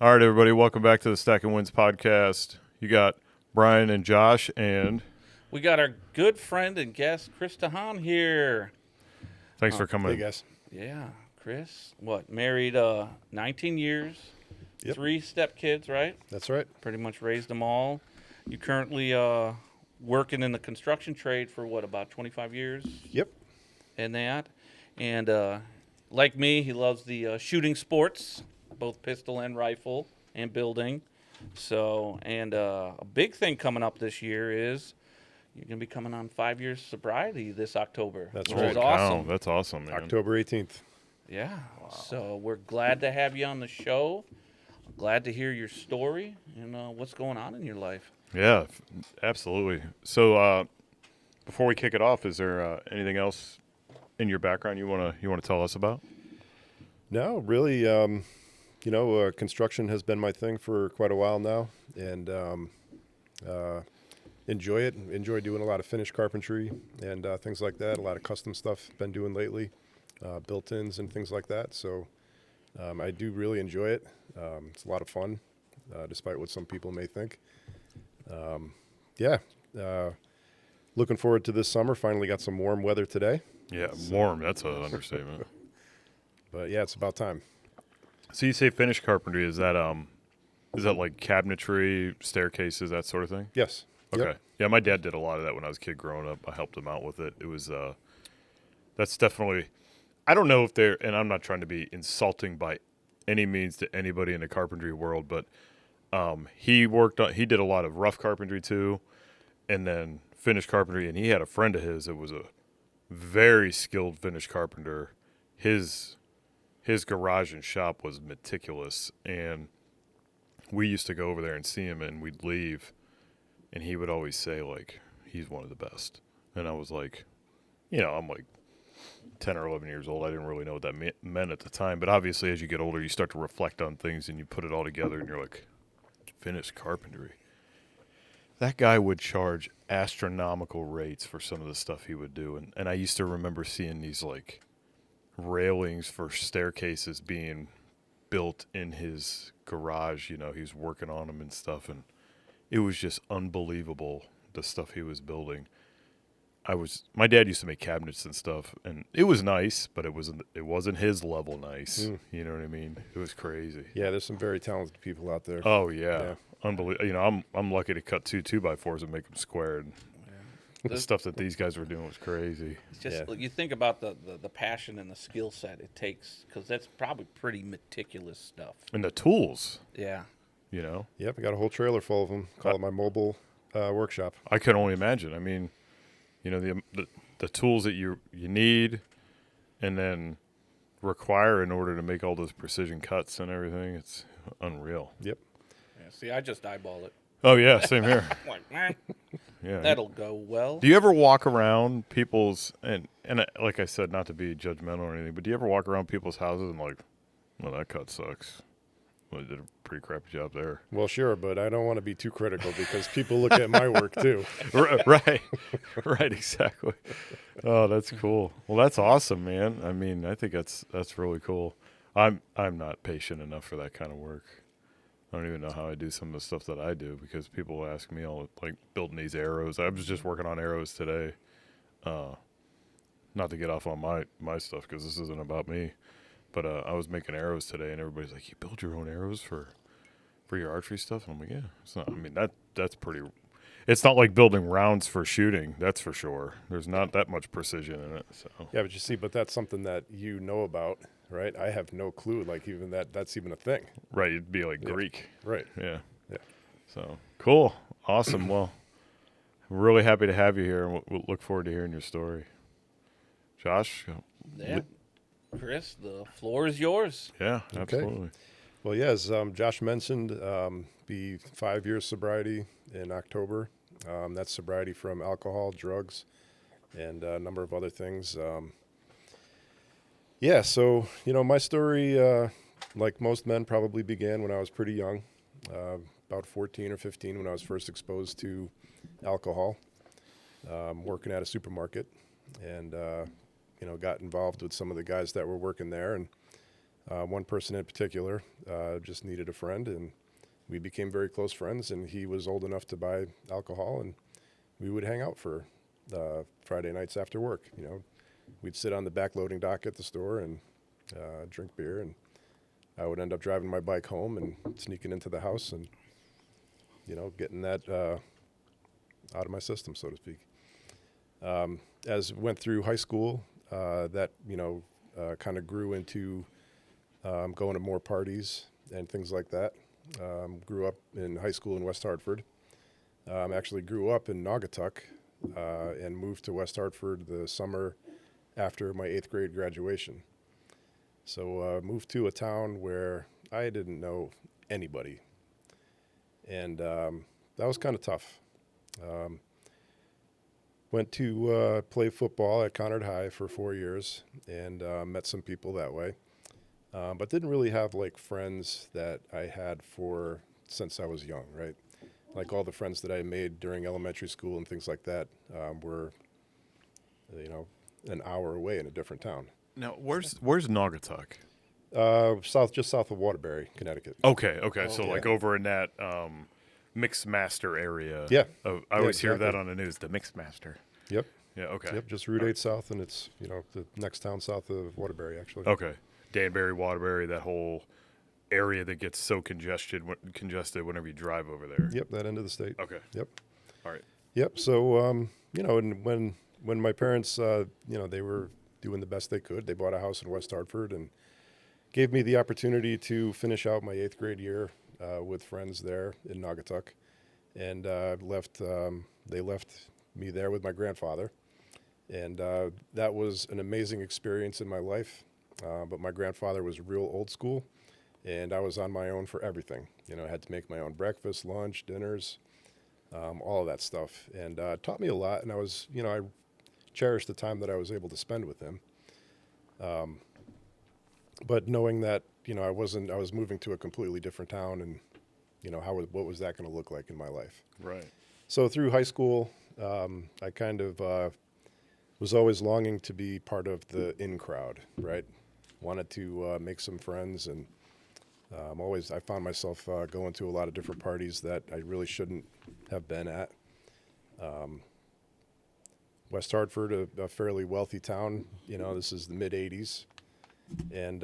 All right, everybody, welcome back to the Stack and Wins podcast. You got Brian and Josh, and we got our good friend and guest, Chris DeHaan here. Thanks for coming. Hey, guys. Yeah, Chris, married 19 years, Yep. 3 stepkids, right? That's right. Pretty much raised them all. You currently working in the construction trade for, about 25 years? Yep. And that. And like me, he loves the shooting sports, both pistol and rifle, and building. So, and a big thing coming up this year is you're going to be coming on 5 years sobriety this October. That's which right. is awesome. That's awesome, man. October 18th. Yeah. Wow. So we're glad to have you on the show. Glad to hear your story and what's going on in your life. Yeah, absolutely. So before we kick it off, is there anything else in your background you want to tell us about? No, really, construction has been my thing for quite a while now, and enjoy it. Enjoy doing a lot of finished carpentry and things like that. A lot of custom stuff been doing lately, built-ins and things like that. So I do really enjoy it. It's a lot of fun, despite what some people may think. Looking forward to this summer. Finally got some warm weather today. Yeah, warm. That's an understatement. But yeah, it's about time. So you say finished carpentry? Is that like cabinetry, staircases, that sort of thing? Yes. Okay. Yep. Yeah, my dad did a lot of that when I was a kid growing up. I helped him out with it. It was that's definitely. I don't know if they're, and I'm not trying to be insulting by any means to anybody in the carpentry world, but he did a lot of rough carpentry too, and then finished carpentry. And he had a friend of his that was a very skilled finished carpenter. His garage and shop was meticulous, and we used to go over there and see him, and we'd leave, and he would always say, like, he's one of the best. And I was like, I'm like 10 or 11 years old. I didn't really know what that meant at the time, but obviously as you get older, you start to reflect on things, and you put it all together, and you're like, finished carpentry. That guy would charge astronomical rates for some of the stuff he would do, and I used to remember seeing these, like, railings for staircases being built in his garage. He's working on them and stuff, and it was just unbelievable, the stuff he was building. My dad used to make cabinets and stuff, and it was nice, but it wasn't his level nice. You know what I mean? It was crazy. Yeah, there's some very talented people out there. Oh yeah. Unbelievable. I'm lucky to cut 2x4s and make them squared. The stuff that these guys were doing was crazy. It's just you think about the passion and the skill set it takes, because that's probably pretty meticulous stuff. And the tools. Yeah. Yep, I got a whole trailer full of them. Call it my mobile workshop. I can only imagine. I mean, the tools that you need and then require in order to make all those precision cuts and everything, it's unreal. Yep. Yeah, see, I just eyeball it. Oh, yeah, same here. I'm like, man, Yeah. that'll go well. Do you ever walk around people's, and like I said, not to be judgmental or anything, but do you ever walk around people's houses and like, well, that cut sucks? Well, they did a pretty crappy job there. Well, sure, but I don't want to be too critical because people look at my work too. Right, exactly. Oh, that's cool. Well, that's awesome, man. I mean, I think that's really cool. I'm not patient enough for that kind of work. I don't even know how I do some of the stuff that I do, because people ask me, all like building these arrows. I was just working on arrows today. Not to get off on my stuff, because this isn't about me, but I was making arrows today, and everybody's like, "You build your own arrows for your archery stuff?" And I'm like, "Yeah." It's not. I mean, that's pretty. It's not like building rounds for shooting. That's for sure. There's not that much precision in it. So Yeah, but you see, that's something that you know about, right? I have no clue, like even that's even a thing. right, it'd be like Greek. Right. Yeah. Yeah. So cool, awesome. Well, I'm really happy to have you here, and we'll look forward to hearing your story. Josh? Yeah. Chris, the floor is yours. Yeah, absolutely. Well, yeah, as Josh mentioned, be 5 years sobriety in October. That's sobriety from alcohol, drugs, and a number of other things. So, my story, like most men, probably began when I was pretty young, about 14 or 15 when I was first exposed to alcohol, working at a supermarket, and, got involved with some of the guys that were working there, and One person in particular just needed a friend, and we became very close friends. And he was old enough to buy alcohol, and we would hang out for Friday nights after work. We'd sit on the back loading dock at the store and drink beer, and I would end up driving my bike home and sneaking into the house and, getting that out of my system, so to speak. As went through high school, that, kind of grew into going to more parties and things like that. Grew up in high school in West Hartford. Actually grew up in Naugatuck and moved to West Hartford the summer after my 8th grade graduation. So moved to a town where I didn't know anybody. And that was kind of tough. Went to play football at Conard High for 4 years and met some people that way. But didn't really have like friends that I had since I was young, right? Like all the friends that I made during elementary school and things like that were, an hour away in a different town. Now, where's Naugatuck? Just south of Waterbury, Connecticut. Okay. Oh, So okay. like over in that Mixed Master area. Yeah. I always hear exactly. that on the news, the Mixed Master. Yep. Yeah, okay. Yep. Just Route 8 south, and it's, the next town south of Waterbury, actually. Okay. Danbury, Waterbury, that whole area that gets so congested whenever you drive over there. Yep. That end of the state. Okay. Yep. All right. Yep. So, and when my parents, they were doing the best they could, they bought a house in West Hartford and gave me the opportunity to finish out my 8th grade year with friends there in Naugatuck, and they left me there with my grandfather, and that was an amazing experience in my life. But my grandfather was real old school, and I was on my own for everything. I had to make my own breakfast, lunch, dinners, all of that stuff, and taught me a lot. And I cherished the time that I was able to spend with him. But knowing that, I was moving to a completely different town, and, what was that going to look like in my life? Right. So through high school, I kind of was always longing to be part of the in crowd, right? Wanted to make some friends, and I found myself going to a lot of different parties that I really shouldn't have been at. West Hartford, a fairly wealthy town, this is the mid-'80s, and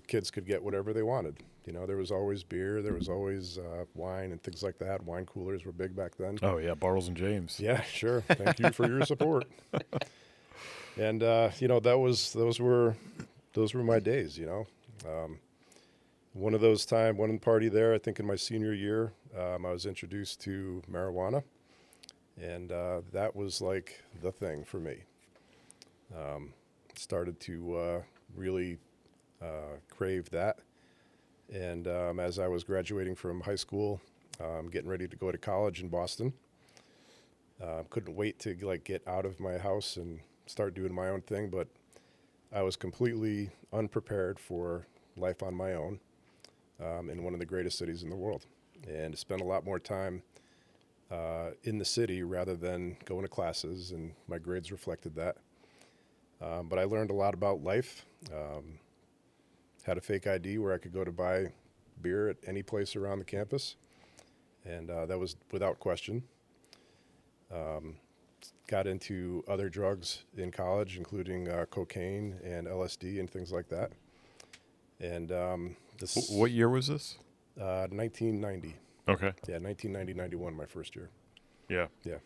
kids could get whatever they wanted. There was always beer, there was always wine and things like that. Wine coolers were big back then. Oh, yeah, Bartles and James. Yeah, sure. Thank you for your support. And those were my days. One party there, I think in my senior year, I was introduced to marijuana, and that was like the thing for me. Started to really crave that, and as I was graduating from high school, getting ready to go to college in Boston, couldn't wait to get out of my house and start doing my own thing, but I was completely unprepared for life on my own in one of the greatest cities in the world, and spent a lot more time in the city rather than going to classes, and my grades reflected that. But I learned a lot about life. Had a fake ID where I could go to buy beer at any place around the campus, and that was without question. Got into other drugs in college, including cocaine and LSD and things like that. And What year was this? 1990. Okay. Yeah, 1990, 91, my first year. Yeah. Yeah.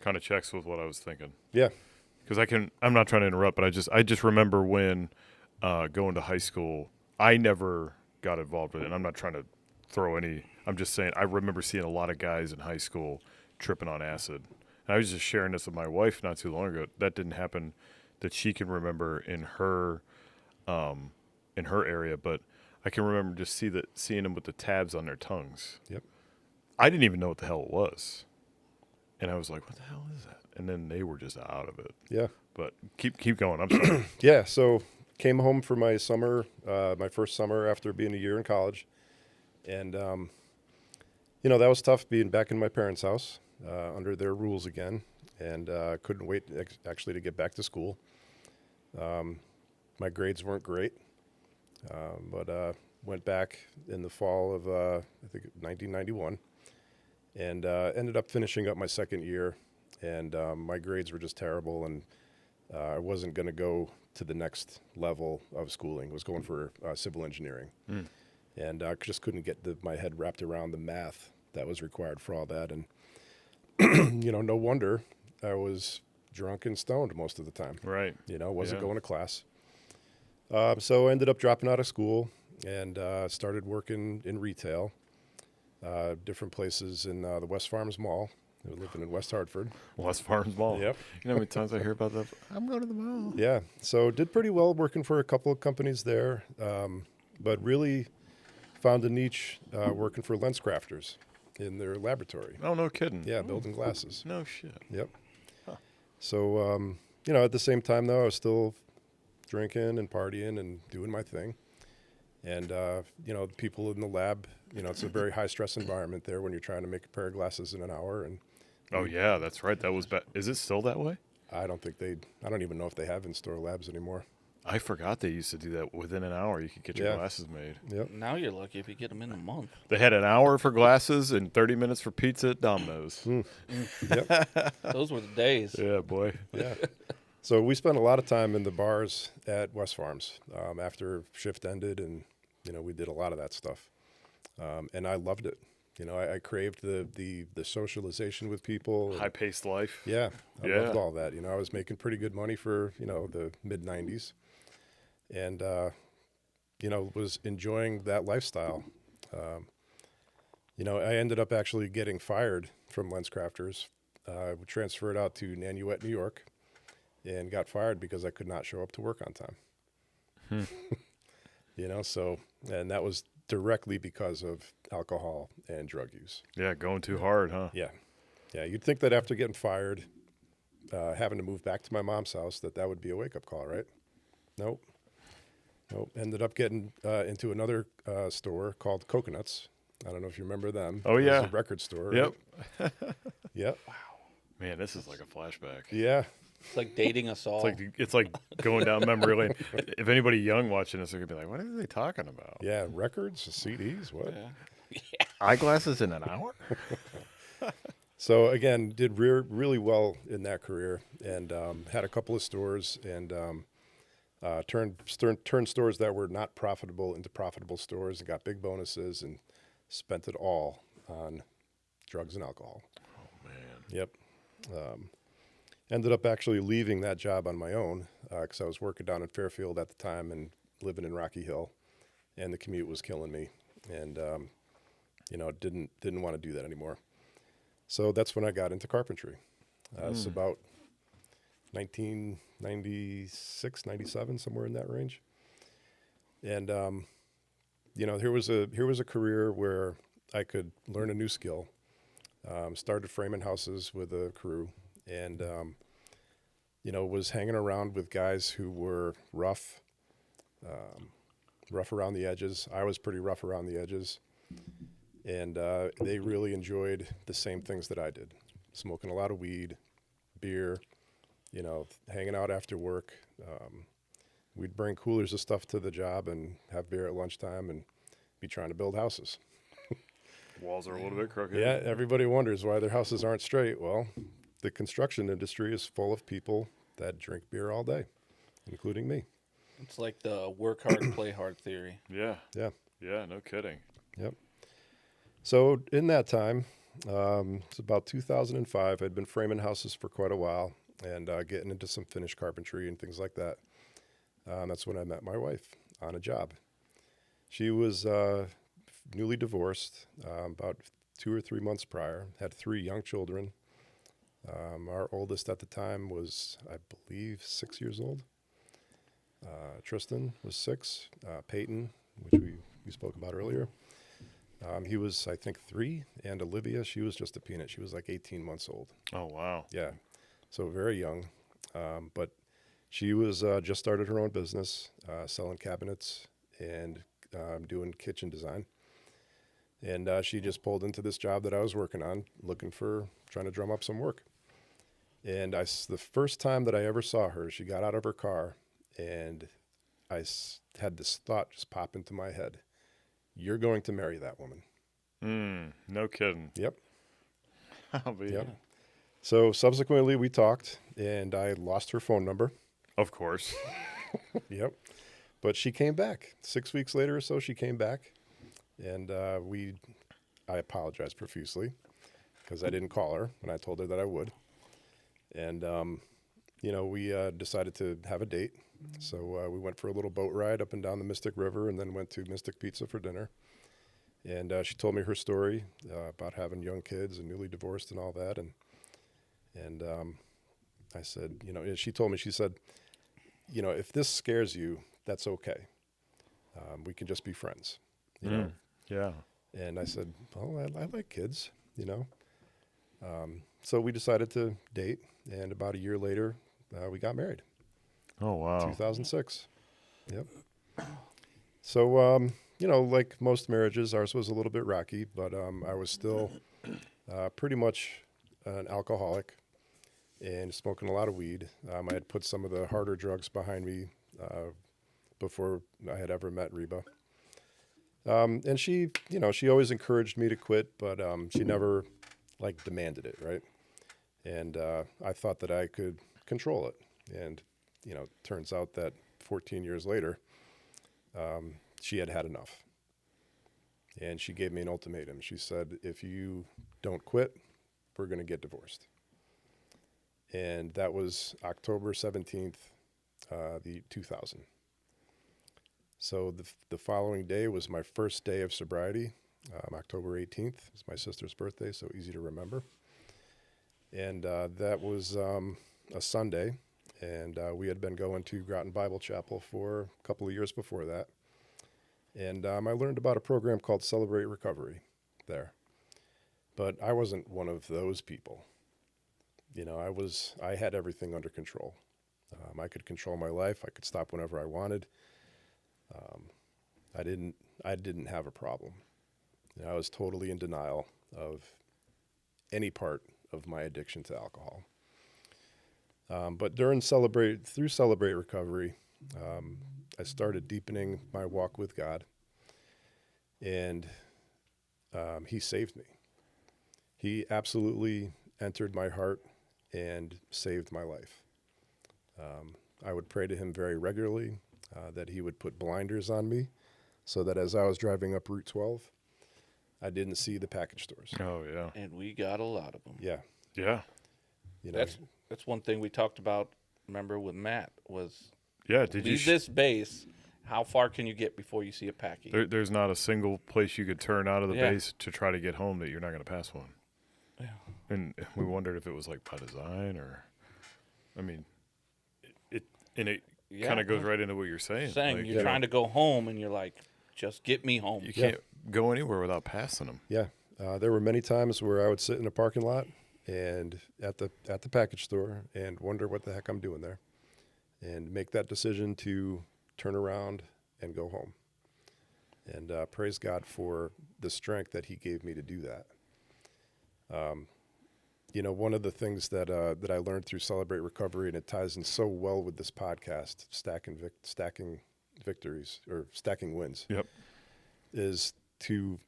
Kind of checks with what I was thinking. Yeah. Because I'm not trying to interrupt, but I just remember when going to high school, I never got involved with it. And I'm not trying to I'm just saying I remember seeing a lot of guys in high school tripping on acid. And I was just sharing this with my wife not too long ago. That didn't happen that she can remember in her area, but I can remember just seeing them with the tabs on their tongues. Yep. I didn't even know what the hell it was. And I was like, what the hell is that? And then they were just out of it. Yeah. But keep going. I'm sorry. Yeah. So came home for my summer, my first summer after being a year in college. And, that was tough being back in my parents' house under their rules again. And couldn't wait actually to get back to school. My grades weren't great. But went back in the fall of, I think, 1991, and ended up finishing up my second year. And my grades were just terrible, and I wasn't going to go to the next level of schooling. I was going for civil engineering. And I just couldn't get my head wrapped around the math that was required for all that. And, no wonder I was drunk and stoned most of the time. Right. Wasn't Yeah. going to class. So I ended up dropping out of school and started working in retail, different places in the West Farms Mall. I was living in West Hartford. West Farms Mall. Yep. You know how many times I hear about that? I'm going to the mall. Yeah, so did pretty well working for a couple of companies there, but really found a niche working for lens crafters in their laboratory. Oh, no kidding. Yeah, building glasses. No shit. Yep. So, at the same time, though, I was still drinking and partying and doing my thing. And, the people in the lab, it's a very high-stress environment there when you're trying to make a pair of glasses in an hour. And Oh, yeah, that's right. That was bad. Is it still that way? I don't even know if they have in-store labs anymore. I forgot they used to do that. Within an hour, you could get your Yeah. glasses made. Yep. Now you're lucky if you get them in a month. They had an hour for glasses and 30 minutes for pizza at Domino's. Yep. Those were the days. Yeah, boy. Yeah. So we spent a lot of time in the bars at West Farms after shift ended, and we did a lot of that stuff, and I loved it. I craved the socialization with people. High paced life. Yeah, I Yeah. loved all that. I was making pretty good money for the mid '90s, and was enjoying that lifestyle. I ended up actually getting fired from Lens Crafters. Transferred out to Nanuet, New York, and got fired because I could not show up to work on time. And that was directly because of alcohol and drug use. Yeah, going too hard, huh? Yeah. Yeah, you'd think that after getting fired, having to move back to my mom's house, that would be a wake-up call, right? Nope. Ended up getting into another store called Coconuts. I don't know if you remember them. Oh, It was yeah. a record store. Yep. Right? Yep. Man, this is like a flashback. Yeah. It's like dating us all. It's like going down memory lane. If anybody young watching this, they're gonna be like, "What are they talking about? Yeah, records, CDs, what? Yeah. Eyeglasses in an hour?" So again, did really well in that career, and had a couple of stores, and turned stores that were not profitable into profitable stores, and got big bonuses, and spent it all on drugs and alcohol. Oh man. Yep. Ended up actually leaving that job on my own because I was working down in Fairfield at the time and living in Rocky Hill, and the commute was killing me, and didn't want to do that anymore. So that's when I got into carpentry. It's about 1996, 97, somewhere in that range. And here was a career where I could learn a new skill. Started framing houses with a crew, and was hanging around with guys who were rough around the edges. I was pretty rough around the edges, and they really enjoyed the same things that I did: smoking a lot of weed, beer, hanging out after work. We'd bring coolers of stuff to the job and have beer at lunchtime and be trying to build houses. Walls are a little bit crooked. Yeah, everybody wonders why their houses aren't straight. Well, the construction industry is full of people that drink beer all day, including me. It's like the work hard, play hard theory. Yeah. Yeah. Yeah. No kidding. Yep. So in that time, it's about 2005. I'd been framing houses for quite a while and getting into some finished carpentry and things like that. That's when I met my wife on a job. She was newly divorced about 2 or 3 months prior, had 3 young children. Our oldest at the time was, I believe, 6 years old. Tristan was 6. Peyton, which we spoke about earlier, he was, I think, 3. And Olivia, she was just a peanut. She was like 18 months old. Oh wow. Yeah, so very young. But she was just started her own business, selling cabinets and doing kitchen design. And she just pulled into this job that I was working on, trying to drum up some work. And the first time that I ever saw her, she got out of her car, and had this thought just pop into my head. You're going to marry that woman. No kidding. Yep. I'll be, Yep. So subsequently we talked, and I lost her phone number. Of course. Yep. But she came back. 6 weeks later or so, she came back, and I apologized profusely because I didn't call her when I told her that I would. And, we decided to have a date. So we went for a little boat ride up and down the Mystic River and then went to Mystic Pizza for dinner. And she told me her story about having young kids and newly divorced and all that. And I said, she told me, she said, if this scares you, that's okay. We can just be friends, Yeah. And I said, well, I like kids, So we decided to date, and about a year later, we got married. Oh, wow. 2006. Yep. So, like most marriages, ours was a little bit rocky, but I was still pretty much an alcoholic and smoking a lot of weed. I had put some of the harder drugs behind me before I had ever met Reba. And she always encouraged me to quit, but she never, demanded it, right? And I thought that I could control it. And, turns out that 14 years later, she had had enough. And she gave me an ultimatum. She said, if you don't quit, we're going to get divorced. And that was October 17th, 2000. So the following day was my first day of sobriety. October 18th is my sister's birthday, so easy to remember. And that was a Sunday, and we had been going to Groton Bible Chapel for a couple of years before that. And I learned about a program called Celebrate Recovery there. But I wasn't one of those people. I had everything under control. I could control my life. I could stop whenever I wanted. I didn't have a problem. I was totally in denial of any part of my addiction to alcohol. But through Celebrate Recovery, I started deepening my walk with God, and He saved me. He absolutely entered my heart and saved my life. I would pray to Him very regularly that He would put blinders on me so that as I was driving up Route 12, I didn't see the package stores. Oh, yeah. And we got a lot of them. Yeah. Yeah. That's one thing we talked about, remember, with Matt, was Yeah. Did you leave this base. How far can you get before you see a package? there's not a single place you could turn out of the Yeah. base to try to get home that you're not going to pass one. Yeah. And we wondered if it was by design or, I mean, it kind of goes right into what you're saying. You're trying to go home, and you're like, just get me home. You can't go anywhere without passing them. Yeah. There were many times where I would sit in a parking lot and at the package store and wonder what the heck I'm doing there, and make that decision to turn around and go home. And praise God for the strength that He gave me to do that. One of the things that I learned through Celebrate Recovery, and it ties in so well with this podcast, stacking victories or stacking wins. Yep. Is to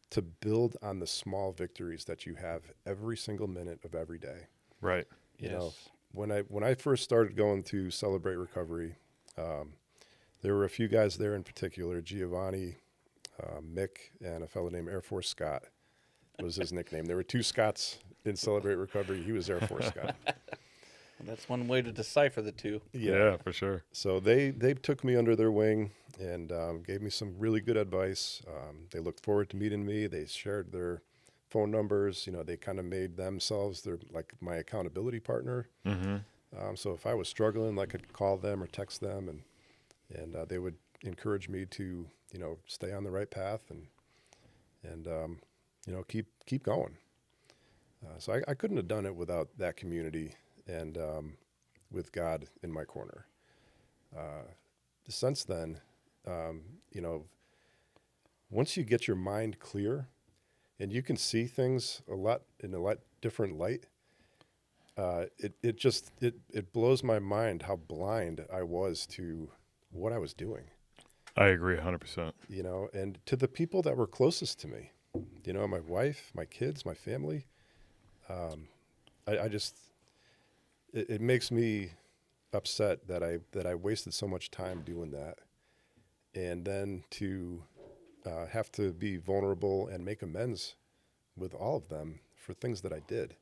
build on the small victories that you have every single minute of every day. Right. When I first started going to Celebrate Recovery, there were a few guys there in particular, Giovanni, Mick, and a fellow named Air Force Scott was his nickname. There were two Scotts in Celebrate Recovery. He was Air Force Scott. That's one way to decipher the two. Yeah, for sure. So they took me under their wing and gave me some really good advice. They looked forward to meeting me. They shared their phone numbers. They kind of made themselves like my accountability partner. Mm-hmm. So if I was struggling, I could call them or text them, and they would encourage me to stay on the right path and keep going. So I couldn't have done it without that community and with God in my corner. Since then, once you get your mind clear and you can see things in a lot different light, it blows my mind how blind I was to what I was doing. I agree 100%. And to the people that were closest to me, my wife, my kids, my family. I just, it makes me upset that I wasted so much time doing that. And then to have to be vulnerable and make amends with all of them for things that I did.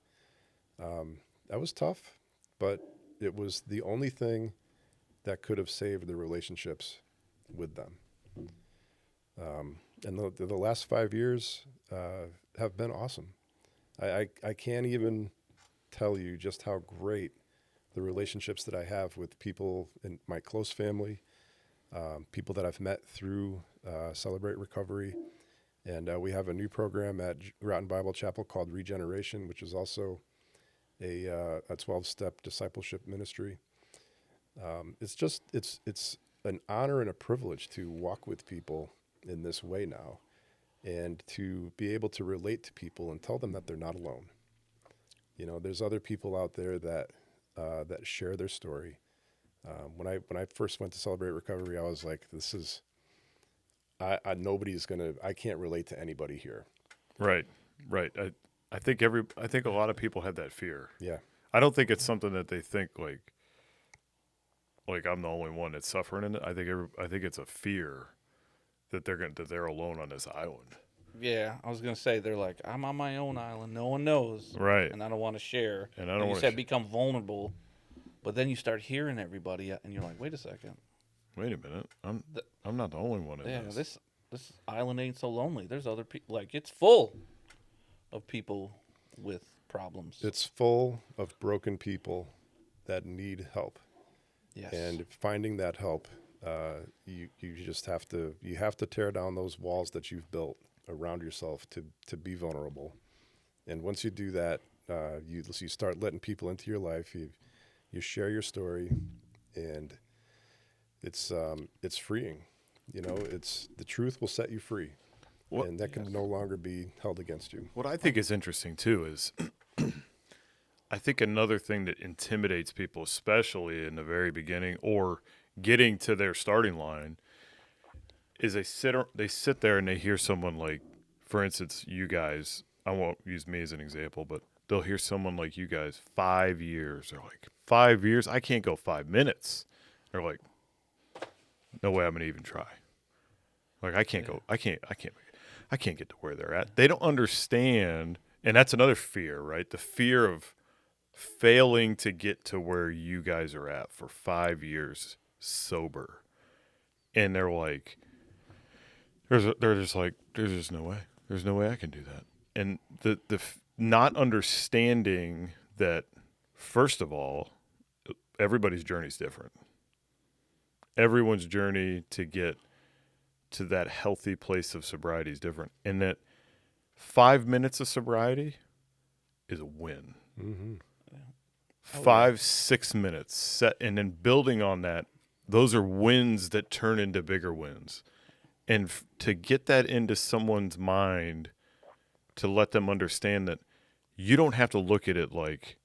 That was tough, but it was the only thing that could have saved the relationships with them. And the last 5 years have been awesome. I can't even tell you just how great the relationships that I have with people in my close family, people that I've met through Celebrate Recovery. And we have a new program at Groton Bible Chapel called Regeneration, which is also a 12-step discipleship ministry. It's an honor and a privilege to walk with people in this way now, and to be able to relate to people and tell them that they're not alone. There's other people out there that share their story. When I first went to Celebrate Recovery, I was like, this is, I can't relate to anybody here. Right. I think a lot of people have that fear. Yeah. I don't think it's something that they think like I'm the only one that's suffering in it. I think it's a fear that they're alone on this island. Yeah, I was gonna say they're like, I'm on my own island, no one knows, Right. and I don't want to share. And I don't you wanna said become vulnerable, but then you start hearing everybody, and you're like, wait a second, Wait a minute, I'm not the only one in this. This island ain't so lonely. There's other people. Like, it's full of people with problems. It's full of broken people that need help. Yes. And finding that help, you just have to tear down those walls that you've built around yourself to be vulnerable. And once you do that, you start letting people into your life. You share your story, and it's freeing. It's the truth will set you free, and that can no longer be held against you. What I think is interesting too is I think another thing that intimidates people, especially in the very beginning or getting to their starting line, is they sit there and they hear someone like, for instance, you guys. I won't use me as an example, but they'll hear someone like you guys, 5 years. They're like, 5 years? I can't go 5 minutes. They're like, no way I'm gonna even try. Like, I can't go. I can't get to where they're at. They don't understand, and that's another fear, right? The fear of failing to get to where you guys are at for 5 years sober, and they're like, they're just like, there's just no way. There's no way I can do that. And the not understanding that, first of all, everybody's journey is different. Everyone's journey to get to that healthy place of sobriety is different. And that 5 minutes of sobriety is a win. Mm-hmm. 5-6 minutes set, and then building on that, those are wins that turn into bigger wins. And to get that into someone's mind, to let them understand that you don't have to look at it like,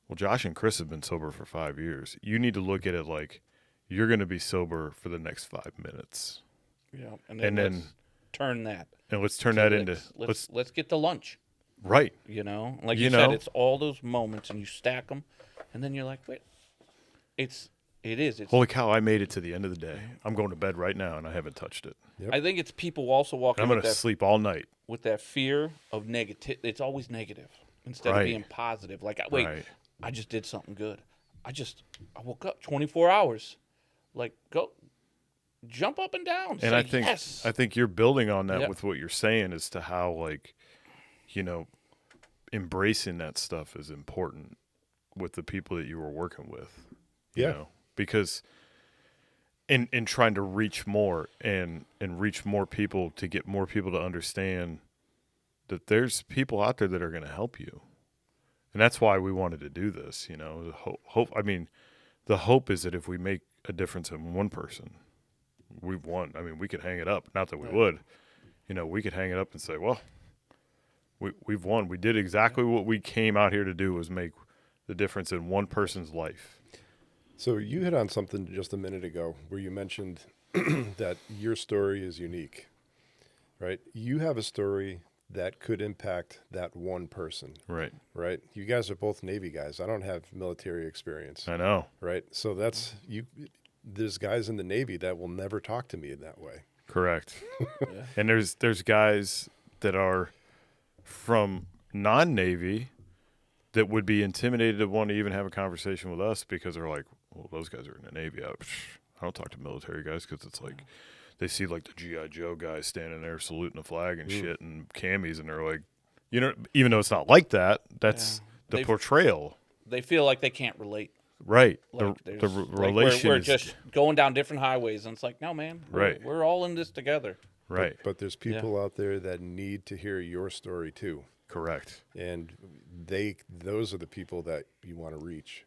well, Josh and Chris have been sober for 5 years. You need to look at it like, you're going to be sober for the next 5 minutes. Yeah, and then let's turn that. And let's turn that into let's get to lunch. Right. Like you said, it's all those moments, and you stack them, and then you're like, wait, it's holy cow! I made it to the end of the day. I'm going to bed right now, and I haven't touched it. Yep. I think it's people also walking. I'm going to sleep all night with that fear of negative. It's always negative instead of being positive. Like, wait, I just did something good. I woke up 24 hours. Like, go. Jump up and down. And say I think yes. I think you're building on that with what you're saying as to how, like, embracing that stuff is important with the people that you were working with. You know? Because in trying to reach more and reach more people, to get more people to understand that there's people out there that are going to help you. And that's why we wanted to do this, The hope is that if we make a difference in one person, we've won. I mean, we could hang it up. Not that we would. We could hang it up and say, well, we've won. We did exactly what we came out here to do, was make the difference in one person's life. So you hit on something just a minute ago where you mentioned that your story is unique, right? You have a story that could impact that one person, Right. right? You guys are both Navy guys. I don't have military experience, I know. right? So that's you. There's guys in the Navy that will never talk to me in that way. Correct. Yeah. And there's guys that are from non-Navy that would be intimidated to want to even have a conversation with us because they're like, well, those guys are in the Navy. I don't talk to military guys because it's like they see like the G.I. Joe guys standing there saluting a flag and shit and camis, and they're like, you know, even though it's not like that, that's the portrayal. They feel like they can't relate. Right. Like the there's- relation we're is just going down different highways, and it's like, no, man, Right. We're all in this together. right. But there's people out there that need to hear your story too. Correct. And those are the people that you want to reach.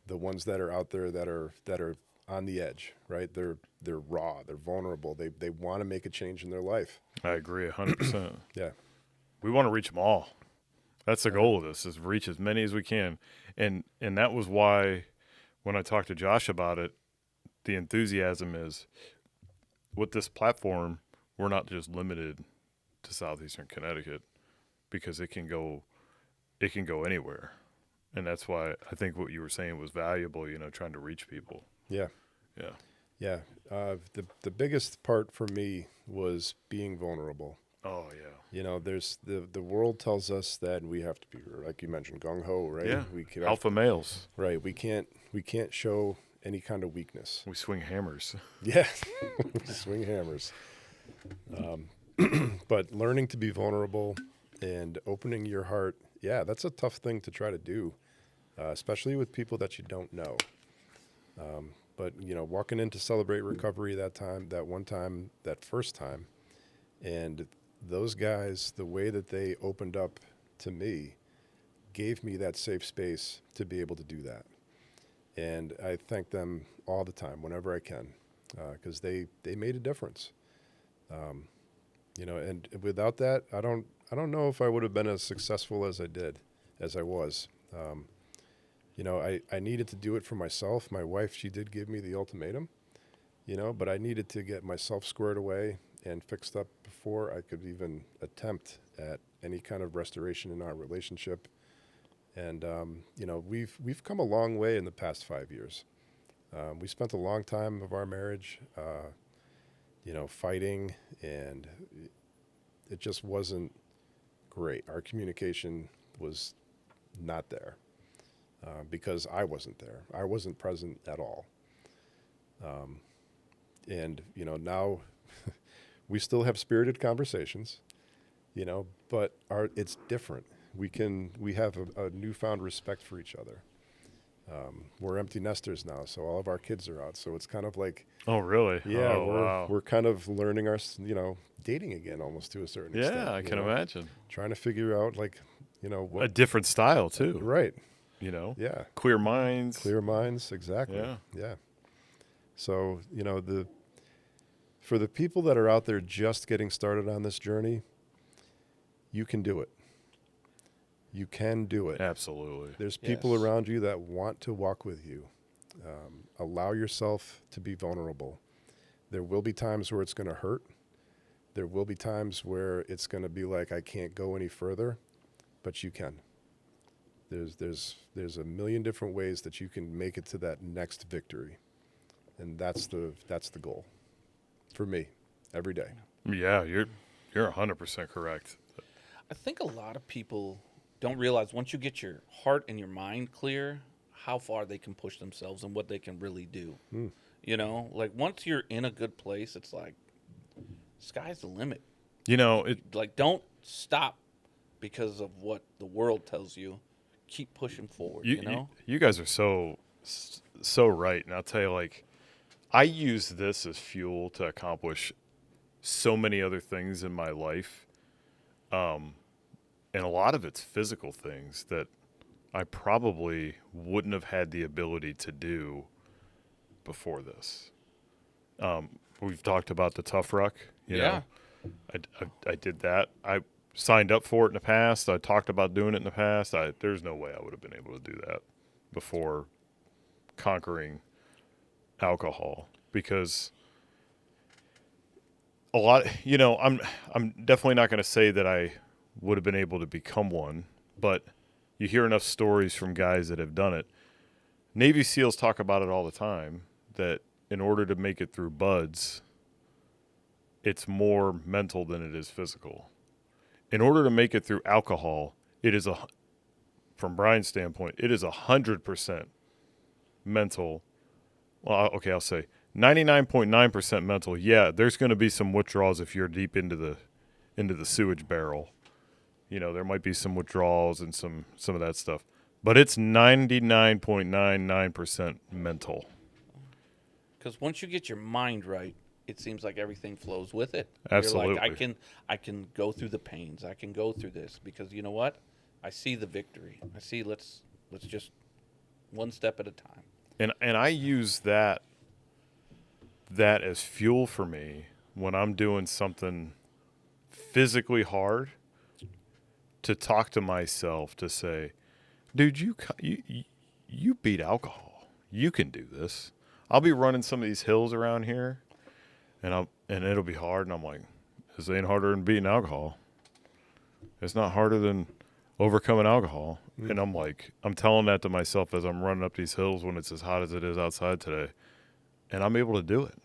The ones that are out there that are on the edge, right? They're raw, they're vulnerable. They want to make a change in their life. I agree 100%. Yeah. We want to reach them all. That's the goal of this, is reach as many as we can. And that was why when I talked to Josh about it, the enthusiasm is with this platform, we're not just limited to southeastern Connecticut because it can go anywhere. And that's why I think what you were saying was valuable, you know, trying to reach people. Yeah. Yeah. Yeah. The biggest part for me was being vulnerable. Oh, yeah. You know, there's the world tells us that we have to be, like you mentioned, gung ho, right? Yeah. We can, Alpha males. right. We can't show any kind of weakness. We swing hammers. Yeah. Swing hammers. But learning to be vulnerable and opening your heart, yeah, that's a tough thing to try to do, especially with people that you don't know. But, you know, walking in to celebrate recovery that first time, and those guys, the way that they opened up to me gave me that safe space to be able to do that. And I thank them all the time, whenever I can, because they made a difference. You know, and without that, I don't know if I would have been as successful as I was. You know, I needed to do it for myself. My wife, she did give me the ultimatum, you know, but I needed to get myself squared away and fixed up before I could even attempt at any kind of restoration in our relationship. And, you know, we've come a long way in the past 5 years. We spent a long time of our marriage, you know, fighting, and it just wasn't great. Our communication was not there because I wasn't there. I wasn't present at all. And, you know, now we still have spirited conversations, you know, but it's different. We have a newfound respect for each other. We're empty nesters now, so all of our kids are out. So it's kind of like, Oh, really? yeah, Oh, we're kind of learning you know, dating again almost to a certain extent. Yeah, I you can know? imagine. Trying to figure out, like, you know, A different style, too. right. You know? Yeah. Clear minds. Clear minds. Exactly. Yeah. Yeah. So, you know, for the people that are out there just getting started on this journey, you can do it. You can do it. Absolutely. There's people Yes. around you that want to walk with you. Allow yourself to be vulnerable. There will be times where it's going to hurt. There will be times where it's going to be like, I can't go any further, but you can. There's a million different ways that you can make it to that next victory. And that's the goal for me every day. Yeah, you're 100% correct. I think a lot of people don't realize once you get your heart and your mind clear, how far they can push themselves and what they can really do. You know, like once you're in a good place, it's like sky's the limit. You know, Like don't stop because of what the world tells you. Keep pushing forward, you know? you guys are so right. And I'll tell you, like, I use this as fuel to accomplish so many other things in my life. And a lot of it's physical things that I probably wouldn't have had the ability to do before this. We've talked about the Tough Ruck. You know, I did that. I signed up for it in the past. I talked about doing it in the past. There's no way I would have been able to do that before conquering alcohol, because a lot, I'm definitely not going to say that I would have been able to become one, but you hear enough stories from guys that have done it. Navy SEALs talk about it all the time, that in order to make it through buds, it's more mental than it is physical. In order to make it through alcohol, it is from Brian's standpoint, it is 100% mental. Well, okay, I'll say 99.9% mental. Yeah, there's going to be some withdrawals if you're deep into the sewage barrel. There might be some withdrawals and some of that stuff. But it's 99.99% mental. Because once you get your mind right, it seems like everything flows with it. Absolutely. You're like, I can go through the pains. I can go through this because you know what? I see the victory. I see let's just one step at a time. And I use that as fuel for me when I'm doing something physically hard, to talk to myself to say, dude, you beat alcohol. You can do this. I'll be running some of these hills around here, and it'll be hard, and I'm like, this ain't harder than beating alcohol. It's not harder than overcoming alcohol. Mm-hmm. And I'm telling that to myself as I'm running up these hills when it's as hot as it is outside today, and I'm able to do it.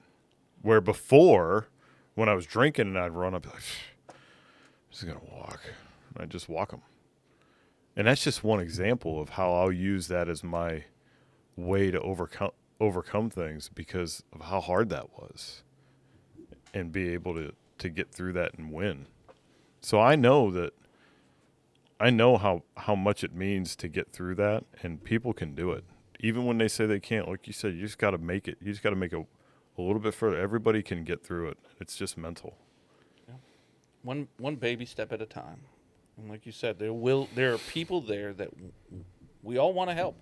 Where before, when I was drinking and I'd run, I'd be like, I'm just going to walk. And I'd just walk them. And that's just one example of how I'll use that as my way to overcome things because of how hard that was, and be able to get through that and win. So I know how much it means to get through that, and people can do it. Even when they say they can't, like you said, you just got to make it. You just got to make it a little bit further. Everybody can get through it. It's just mental. Yeah. One baby step at a time. And like you said, there are people there that we all want to help.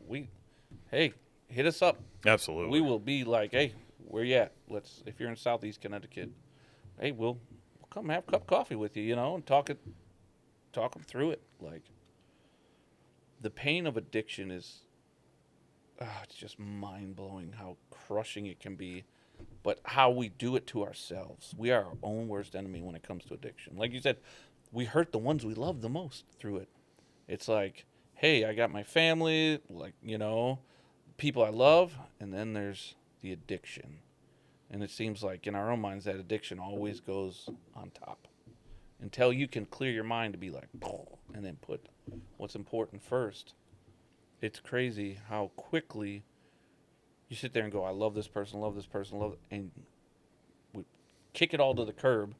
Hey, hit us up. Absolutely. We will be like, hey, where you at? If you're in Southeast Connecticut, hey, we'll come have a cup of coffee with you, and talk them through it. Like, the pain of addiction is, it's just mind blowing how crushing it can be, but how we do it to ourselves. We are our own worst enemy when it comes to addiction. Like you said, we hurt the ones we love the most through it. It's like, hey, I got my family, people I love, and then there's the addiction. And it seems like in our own minds that addiction always goes on top. Until you can clear your mind to be like, and then put what's important first. It's crazy how quickly you sit there and go, I love this person, and we kick it all to the curb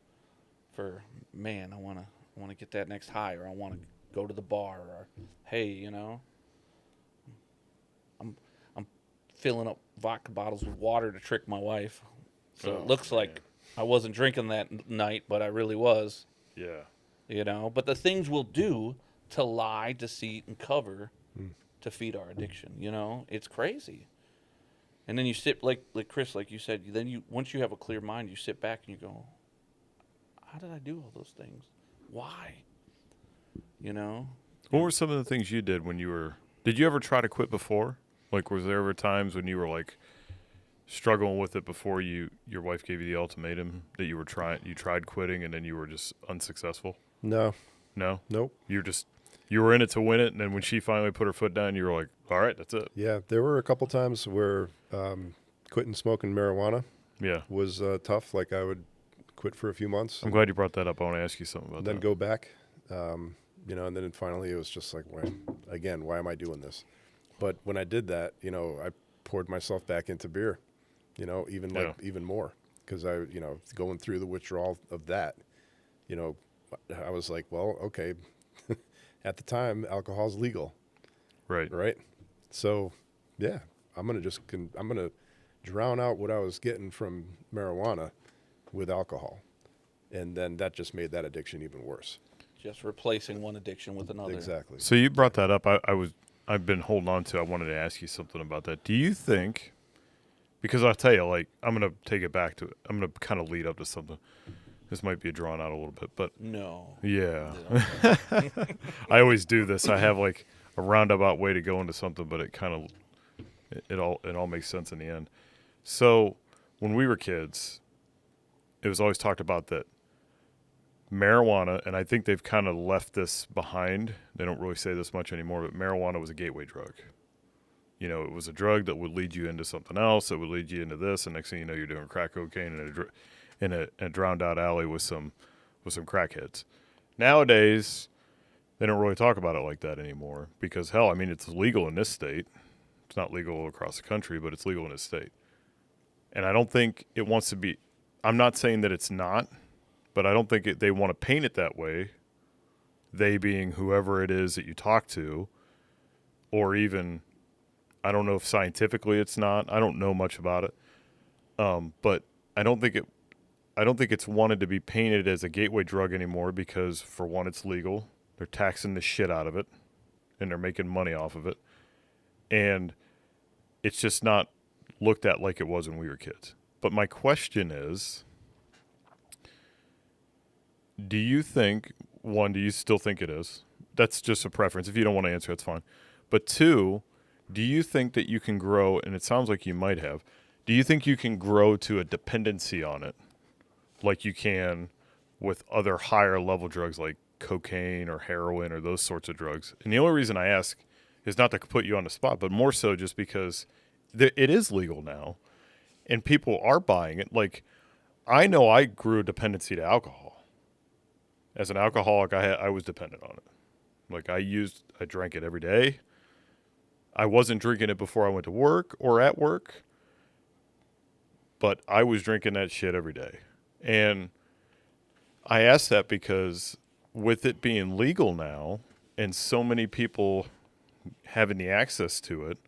for, man, I want to get that next high, or I want to go to the bar, or hey, I'm filling up vodka bottles with water to trick my wife. So it looks like I wasn't drinking that night, but I really was. Yeah. But the things we'll do to lie, deceit, and cover to feed our addiction, it's crazy. And then you sit, like Chris, like you said, then once you have a clear mind, you sit back and you go, how did I do all those things? Why? What were some of the things you did when did you ever try to quit before? Like, was there ever times when you were like struggling with it before your wife gave you the ultimatum that you tried quitting and then you were just unsuccessful? No. Nope. You were in it to win it, and then when she finally put her foot down, you were like, all right, that's it. Yeah, there were a couple times where quitting smoking marijuana was tough. Like, I would quit for a few months. I'm glad you brought that up. I want to ask you something about that. Then go back, and then finally it was just like, why am I doing this? But when I did that, I poured myself back into beer, even more, because I, going through the withdrawal of that, I was like, well, okay, at the time, alcohol's legal. Right. So, yeah, I'm going to drown out what I was getting from marijuana with alcohol. And then that just made that addiction even worse. Just replacing one addiction with another. Exactly. So you brought that up. I've been holding on to. I wanted to ask you something about that. Do you think? Because I'll tell you, like, I'm going to take it back to it. I'm going to kind of lead up to something. This might be drawn out a little bit, but no. Yeah. I always do this. I have like a roundabout way to go into something, but it kind of it all makes sense in the end. So when we were kids, it was always talked about that marijuana, and I think they've kind of left this behind. They don't really say this much anymore, but marijuana was a gateway drug. You know, it was a drug that would lead you into something else. It would lead you into this, and next thing you know, you're doing crack cocaine in a drowned out alley with some crackheads. Nowadays, they don't really talk about it like that anymore because hell, I mean, it's legal in this state. It's not legal across the country, but it's legal in this state. And I don't think it wants to be. I'm not saying that it's not, but I don't think they want to paint it that way. They being whoever it is that you talk to, or even. I don't know if scientifically it's not. I don't know much about it, but I don't think it's wanted to be painted as a gateway drug anymore because, for one, it's legal. They're taxing the shit out of it, and they're making money off of it, and it's just not looked at like it was when we were kids. But my question is, do you still think it is? That's just a preference. If you don't want to answer, that's fine. But two, do you think that you can grow, and it sounds like you might have, do you think you can grow to a dependency on it like you can with other higher level drugs like cocaine or heroin or those sorts of drugs? And the only reason I ask is not to put you on the spot, but more so just because it is legal now and people are buying it. Like, I know I grew a dependency to alcohol. As an alcoholic, I was dependent on it. Like, I drank it every day. I wasn't drinking it before I went to work or at work, but I was drinking that shit every day. And I ask that because with it being legal now and so many people having the access to it,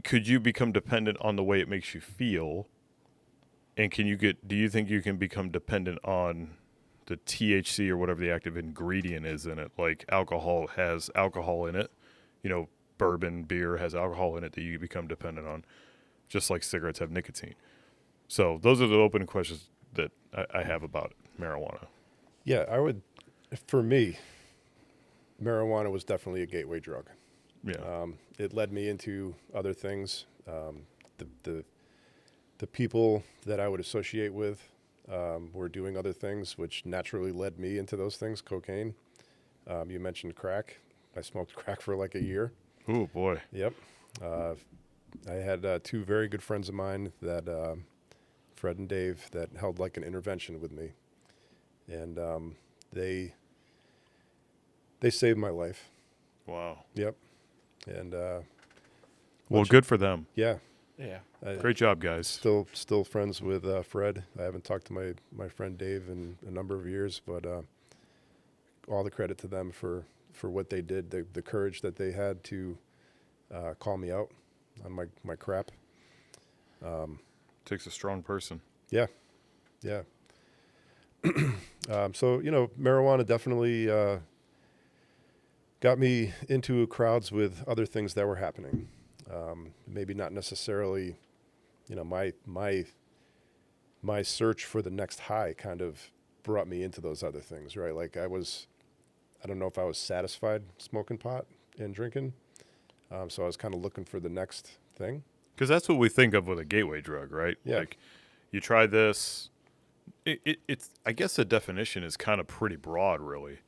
could you become dependent on the way it makes you feel? And do you think you can become dependent on the THC or whatever the active ingredient is in it? Like alcohol has alcohol in it. You know, bourbon, beer has alcohol in it that you become dependent on, just like cigarettes have nicotine. So those are the open questions that I have about marijuana. Yeah, for me, marijuana was definitely a gateway drug. Yeah. It led me into other things. The people that I would associate with were doing other things, which naturally led me into those things. Cocaine. You mentioned crack. I smoked crack for like a year. Oh, boy. Yep. I had two very good friends of mine that, Fred and Dave, that held like an intervention with me. And they saved my life. Wow. Yep. And well, good for them. yeah. Yeah. Great job, guys. Still friends with Fred. I haven't talked to my friend Dave in a number of years, but all the credit to them for what they did, the courage that they had to call me out on my crap. Takes a strong person. Yeah. So, marijuana definitely got me into crowds with other things that were happening. Maybe not necessarily, my search for the next high kind of brought me into those other things, right? Like I don't know if I was satisfied smoking pot and drinking. So I was kind of looking for the next thing. Because that's what we think of with a gateway drug, right? Yeah. Like, you try this. It's I guess the definition is kind of pretty broad, really.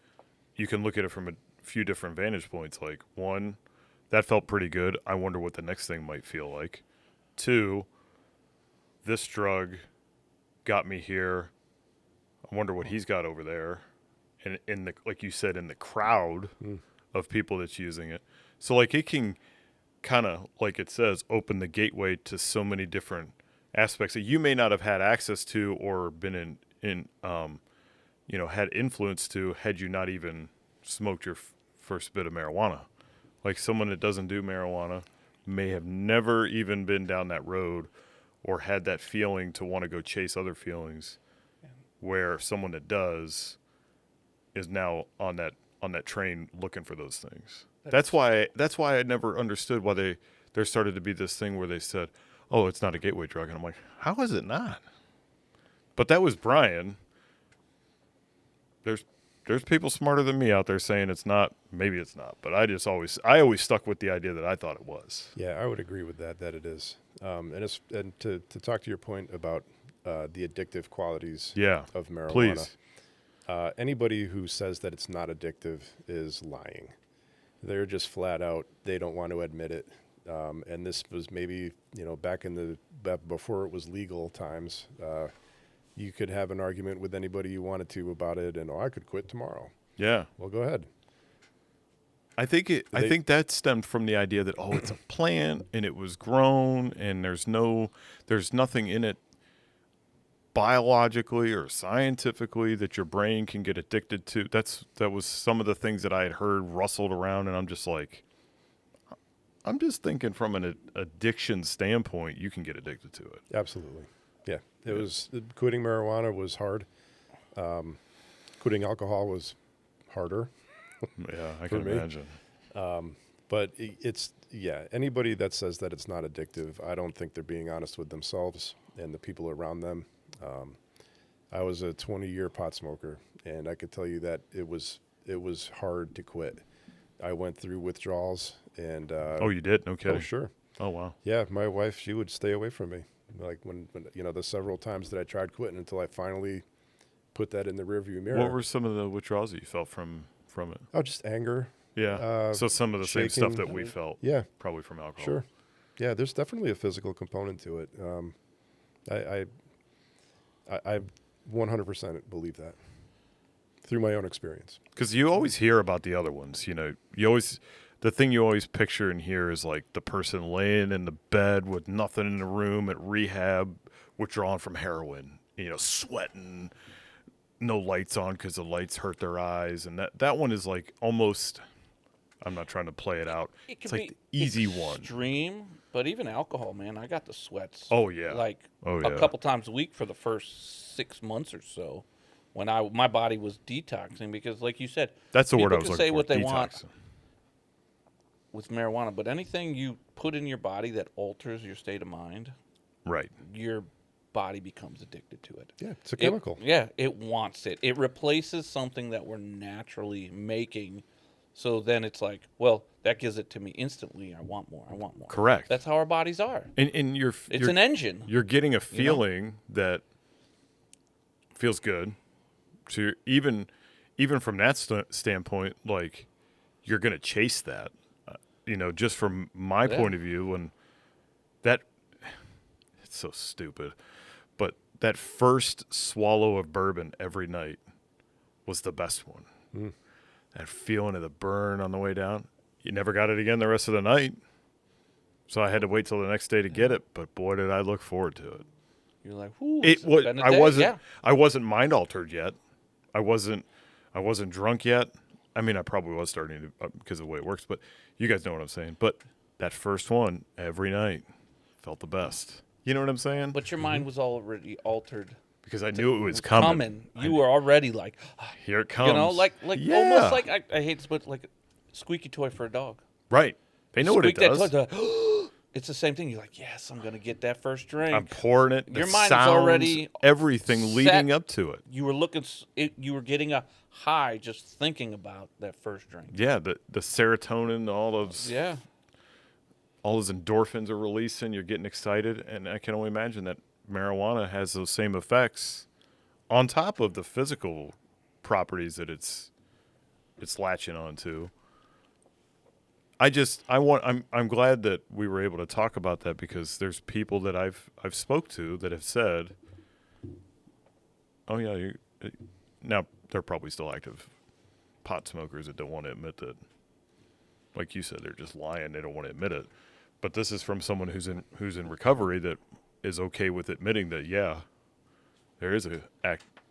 You can look at it from a few different vantage points. Like, one, that felt pretty good. I wonder what the next thing might feel like. Two, this drug got me here. I wonder what he's got over there. And in the, like you said, in the crowd of people that's using it. So, like, it can kind of, like it says, open the gateway to so many different aspects that you may not have had access to or been had influence to had you not even smoked your first bit of marijuana. Like, someone that doesn't do marijuana may have never even been down that road or had that feeling to want to go chase other feelings, where someone that does is now on that train looking for those things. That's why I never understood why there started to be this thing where they said, "Oh, it's not a gateway drug," and I'm like, "How is it not?" But that was Brian. There's people smarter than me out there saying it's not. Maybe it's not, but I always stuck with the idea that I thought it was. Yeah, I would agree with that it is. And to talk to your point about the addictive qualities Yeah. of marijuana, Please. Anybody who says that it's not addictive is lying. They're just flat out, they don't want to admit it. And this was maybe, back before it was legal times, you could have an argument with anybody you wanted to about it, and I could quit tomorrow. Yeah. Well, go ahead. I think that stemmed from the idea that it's a plant and it was grown and there's nothing in it biologically or scientifically that your brain can get addicted to. That was some of the things that I had heard rustled around, and I'm just thinking from an addiction standpoint, you can get addicted to it. Absolutely. Yeah. Quitting marijuana was hard. Quitting alcohol was harder. Yeah, I can imagine. But anybody that says that it's not addictive, I don't think they're being honest with themselves and the people around them. I was a 20-year pot smoker, and I could tell you that it was hard to quit. I went through withdrawals, and Oh, you did? No kidding. oh, sure. Oh, wow. Yeah, my wife, she would stay away from me. Like when the several times that I tried quitting until I finally put that in the rearview mirror. What were some of the withdrawals that you felt from it? Oh, just anger. Yeah. So some of the same stuff shaking. that we felt. Yeah. Probably from alcohol. Sure. Yeah, there's definitely a physical component to it. I 100% believe that through my own experience. Because you always hear about the other ones. The thing you always picture and hear is like the person laying in the bed with nothing in the room at rehab, withdrawing from heroin, sweating, no lights on because the lights hurt their eyes. And that one is like almost, I'm not trying to play it out. It's like the easy one. Extreme, but even alcohol, man, I got the sweats. Oh, yeah. A couple times a week for the first 6 months or so when my body was detoxing because, like you said, that's the word I was people looking can say for, what they detox. want with marijuana, but anything you put in your body that alters your state of mind, right, your body becomes addicted to it. Yeah, it's a chemical. It wants it. It replaces something that we're naturally making. So then it's like, well, that gives it to me instantly. I want more. Correct. That's how our bodies are. And It's an engine. You're getting a feeling that feels good. So you're, even from that standpoint, like you're going to chase that. Just from my point of view, and that it's so stupid, but that first swallow of bourbon every night was the best one. Mm. That feeling of the burn on the way down. You never got it again the rest of the night. So I had to wait till the next day to get it, but boy did I look forward to it. You're like, "Whoo, I wasn't mind altered yet. I wasn't drunk yet. I mean, I probably was starting to because of the way it works, but you guys know what I'm saying. But that first one every night felt the best. You know what I'm saying? But your mind was already altered. Because I knew it was coming. You were already like, here it comes. almost like I hate to put like a squeaky toy for a dog. Right. They know what it does. It's the same thing. You're like, yes, I'm going to get that first drink. I'm pouring it. Your the mind's sounds, already everything set. leading up to it. You were getting a high just thinking about that first drink. Yeah, the serotonin, all those endorphins are releasing. You're getting excited, and I can only imagine that marijuana has those same effects on top of the physical properties that it's latching onto. I'm glad that we were able to talk about that because there's people that I've spoke to that have said, "Oh yeah, now they're probably still active pot smokers that don't want to admit that." Like you said, they're just lying; they don't want to admit it. But this is from someone who's in recovery that is okay with admitting that there is a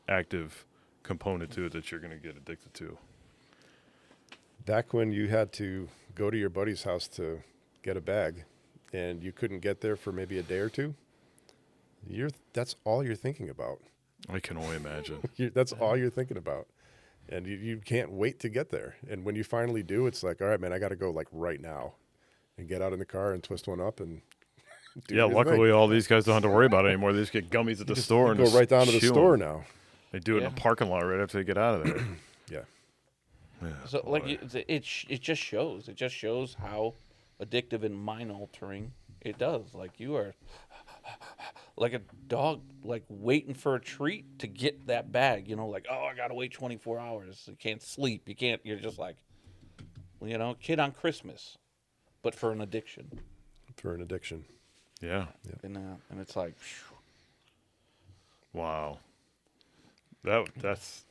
active component to it that you're going to get addicted to. Back when you had to go to your buddy's house to get a bag and you couldn't get there for maybe a day or two, that's all you're thinking about. I can only imagine. That's all you're thinking about. And you can't wait to get there. And when you finally do, it's like, all right, man, I got to go like right now and get out in the car and twist one up and luckily all these guys don't have to worry about it anymore. They just get gummies at the store and go right down to the store them. now. They do it in a parking lot right after they get out of there. Yeah. So it just shows. It just shows how addictive and mind altering It does. Like you are like a dog, like waiting for a treat to get that bag. Like, oh, I gotta wait 24 hours. You can't sleep. You can't. You're just like, kid on Christmas, but for an addiction. For an addiction. Yeah. And it's like, phew. Wow. That's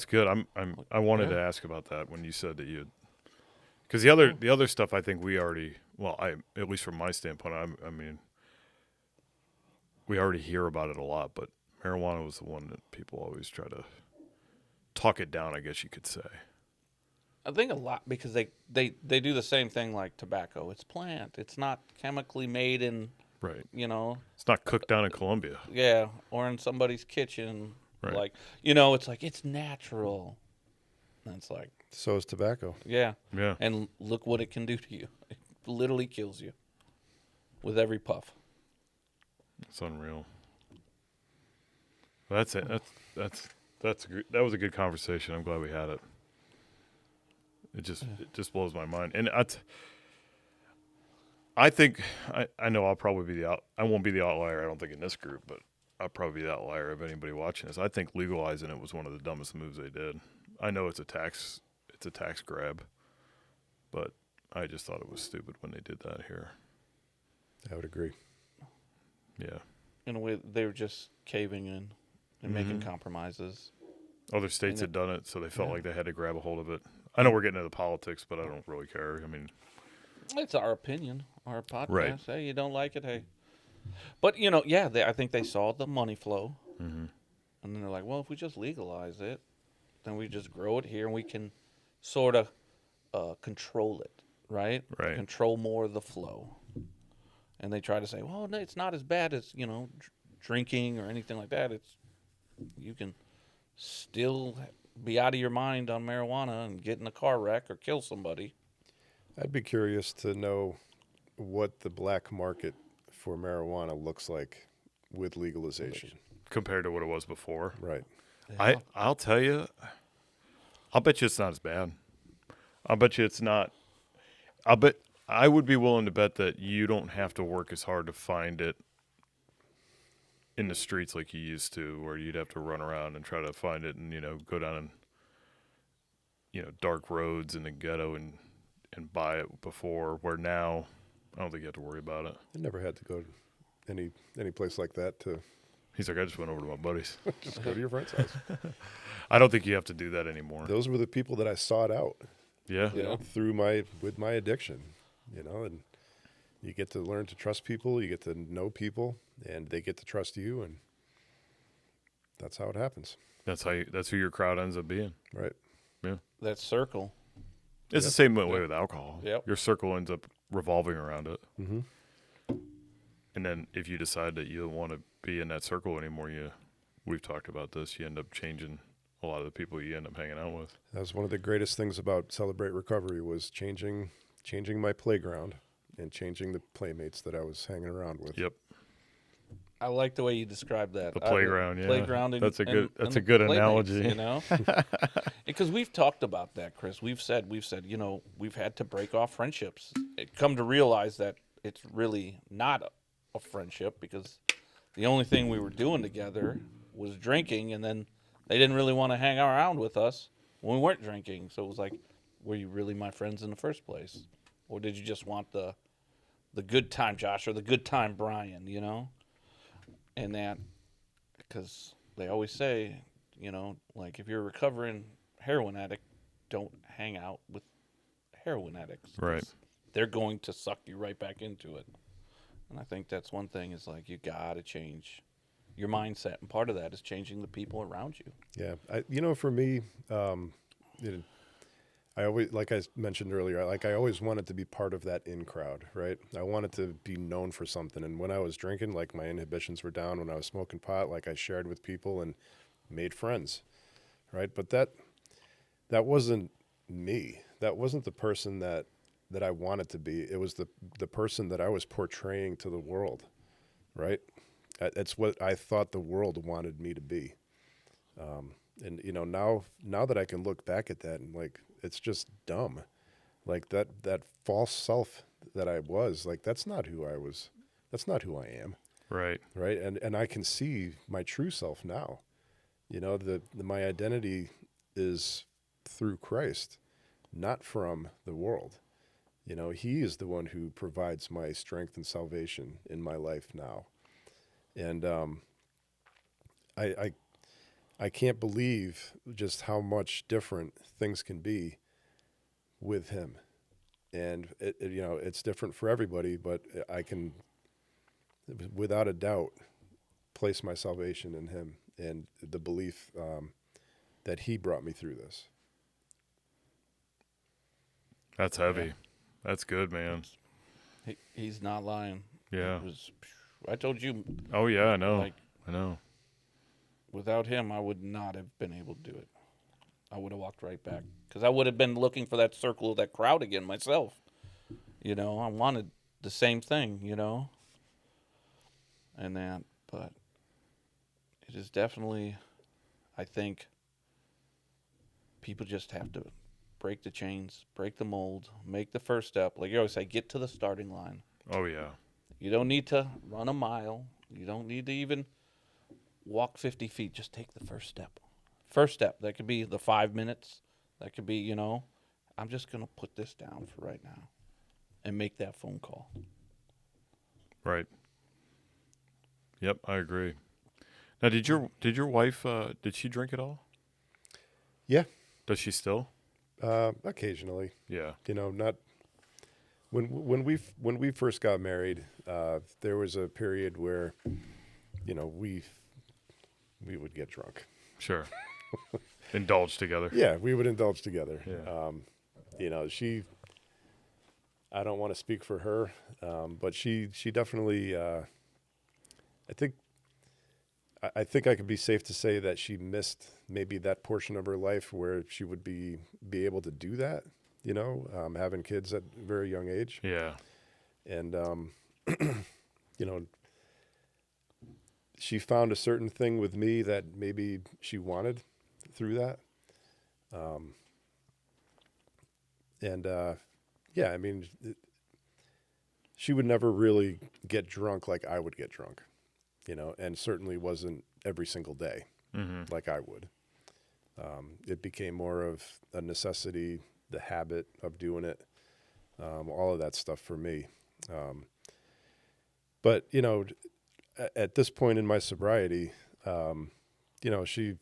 good. I wanted to ask about that when you said that you, because the other stuff I think we already, at least from my standpoint, I mean, we already hear about it a lot, but marijuana was the one that people always try to talk it down, I guess you could say. I think a lot because they do the same thing like tobacco. It's plant. It's not chemically made in, Right. It's not cooked down in Colombia. Yeah, or in somebody's kitchen. Right. Like, it's like, it's natural. And it's like, So is tobacco. yeah. Yeah. And look what it can do to you. It literally kills you with every puff. It's unreal. That's it. That was a good conversation. I'm glad we had it. It just blows my mind. And I think I know I'll probably be I won't be the outlier, I don't think, in this group, but I'll probably be the outlier of anybody watching this. I think legalizing it was one of the dumbest moves they did. I know it's a tax grab, but I just thought it was stupid when they did that here. I would agree. Yeah. In a way, they were just caving in and making compromises. Other states had done it, so they felt like they had to grab a hold of it. I know we're getting into politics, but I don't really care. I mean, it's our opinion, our podcast. Right. Hey, you don't like it, hey. But, I think they saw the money flow. Mm-hmm. And then they're like, well, if we just legalize it, then we just grow it here and we can sort of control it, right? Right. Control more of the flow. And they try to say, well, no, it's not as bad as, drinking or anything like that. You can still be out of your mind on marijuana and get in a car wreck or kill somebody. I'd be curious to know what the black market for marijuana looks like with legalization compared to what it was before. Right. Yeah. I'll tell you, I'll bet you it's not as bad. I'll bet you it's not. I would be willing to bet that you don't have to work as hard to find it in the streets like you used to, where you'd have to run around and try to find it and, go down in, dark roads in the ghetto and buy it before, where now I don't think you have to worry about it. I never had to go to any place like that to. He's like, I just went over to my buddies. Just go to your friend's house. I don't think you have to do that anymore. Those were the people that I sought out. Yeah. With my addiction, and you get to learn to trust people, you get to know people, and they get to trust you, and that's how it happens. That's who your crowd ends up being. Right. Yeah. That circle. It's the same way with alcohol. Yep. Your circle ends up revolving around it. Mm-hmm. And then if you decide that you don't want to be in that circle anymore, we've talked about this, you end up changing a lot of the people you end up hanging out with. That was one of the greatest things about Celebrate Recovery was changing my playground and changing the playmates that I was hanging around with. Yep. I like the way you described that. The playground, yeah. Playground. That's a good analogy. Because we've talked about that, Chris. We've said, we've had to break off friendships. Come to realize that it's really not a friendship because the only thing we were doing together was drinking, and then they didn't really want to hang around with us when we weren't drinking. So it was like, were you really my friends in the first place? Or did you just want the good time, Josh, or the good time, Brian, And that, because they always say, like if you're a recovering heroin addict, don't hang out with heroin addicts. Right. They're going to suck you right back into it. And I think that's one thing is like you got to change your mindset. And part of that is changing the people around you. Yeah. For me, I always, like I mentioned earlier, I always wanted to be part of that in crowd, right? I wanted to be known for something. And when I was drinking, like my inhibitions were down. When I was smoking pot, like I shared with people and made friends, right? But that wasn't me. That wasn't the person that I wanted to be. It was the person that I was portraying to the world, right? That's what I thought the world wanted me to be. And now that I can look back at that and like, it's just dumb. Like that false self that I was, like that's not who I was. That's not who I am. Right. Right. And I can see my true self now. You know, my identity is through Christ, not from the world. You know, he is the one who provides my strength and salvation in my life now. And I can't believe just how much different things can be with him. And you know, it's different for everybody, but I can, without a doubt, place my salvation in him and the belief that he brought me through this. That's heavy. Yeah. That's good, man. He's not lying. Yeah. I told you. Oh yeah, I know. Like, I know. without him, I would not have been able to do it. I would have walked right back because I would have been looking for that circle of that crowd again myself. You know, I wanted the same thing, you know. And that, but it is definitely, I think, people just have to break the chains, break the mold, make the first step. Like you always say, get to the starting line. Oh yeah. You don't need to run a mile. You don't need to even walk 50 feet. Just take the first step. First step. That could be the 5 minutes. That could be, you know, I'm just going to put this down for right now and make that phone call. Right. Yep, I agree. Now, did your wife did she drink at all? Yeah. Does she still? Occasionally. Yeah. You know, not when we first got married. There was a period where, you know, we would get drunk. Sure. Indulge together. Yeah, we would indulge together. Yeah. You know, I don't want to speak for her, but she definitely. I think I could be safe to say that she missed maybe that portion of her life where she would be able to do that. You know, having kids at a very young age. Yeah. And you know, she found a certain thing with me that maybe she wanted through that. Yeah, I mean, she would never really get drunk like I would get drunk, you know, and certainly wasn't every single day like I would. It became more of a necessity, the habit of doing it, all of that stuff for me. But, you know, at this point in my sobriety, you know, she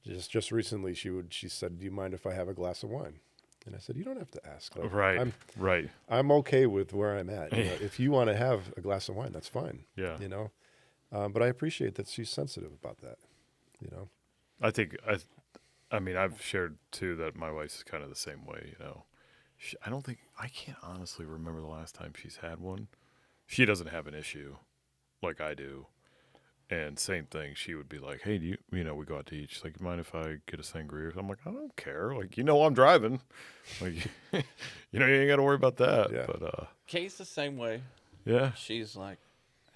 just recently she said, "Do you mind if I have a glass of wine?" And I said, "You don't have to ask." Like, Right. I'm okay with where I'm at. You know, if you want to have a glass of wine, that's fine. Yeah. You know, but I appreciate that she's sensitive about that. You know, I mean, I've shared too that my wife's kind of the same way. You know, I can't honestly remember the last time she's had one. She doesn't have an issue like I do. And same thing, she would be like, "Hey, you know, we go out to eat." She's like, "Mind if I get a sangria?" I'm like, "I don't care. Like, you know, I'm driving. Like, you know, you ain't got to worry about that." Yeah. But Kay's the same way. yeah, She's like,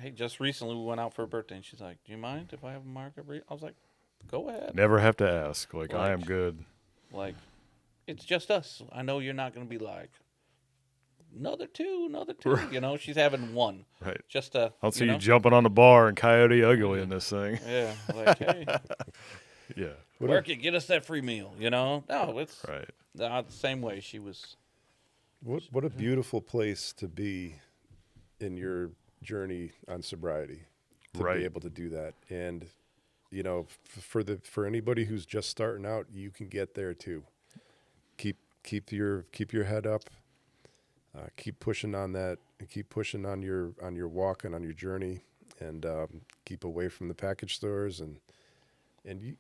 hey, just recently we went out for her birthday, and she's like, "Do you mind if I have a margarita?" I was like, "Go ahead." never have to ask. Like, I am good. Like, it's just us. I know you're not going to be like, another two. You know, she's having one. Right. Just I'll see know? you jumping on the bar and Coyote Ugly in this thing. Yeah. Like, hey, Yeah. work it. Get us that free meal. You know? No, it's Right. the same way she was. what a beautiful place to be in your journey on sobriety, to Right. be able to do that. And you know, for anybody who's just starting out, you can get there too. Keep your head up. Keep pushing on that, and keep pushing on your walk and on your journey, and keep away from the package stores, and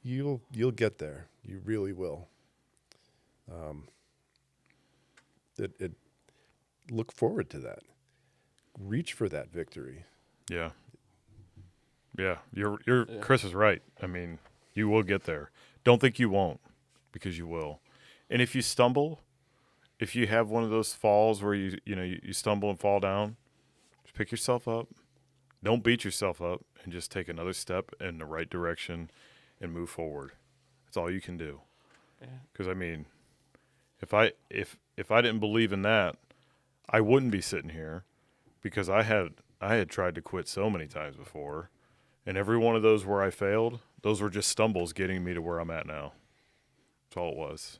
you'll get there. You really will. Look forward to that. Reach for that victory. Yeah. Yeah. Chris is right. I mean, you will get there. Don't think you won't, because you will. And if you stumble, if you have one of those falls where you stumble and fall down, just pick yourself up. Don't beat yourself up, and just take another step in the right direction and move forward. That's all you can do. Yeah. Because I mean, if if I didn't believe in that, I wouldn't be sitting here, because I had tried to quit so many times before, and every one of those where I failed, those were just stumbles getting me to where I'm at now. That's all it was.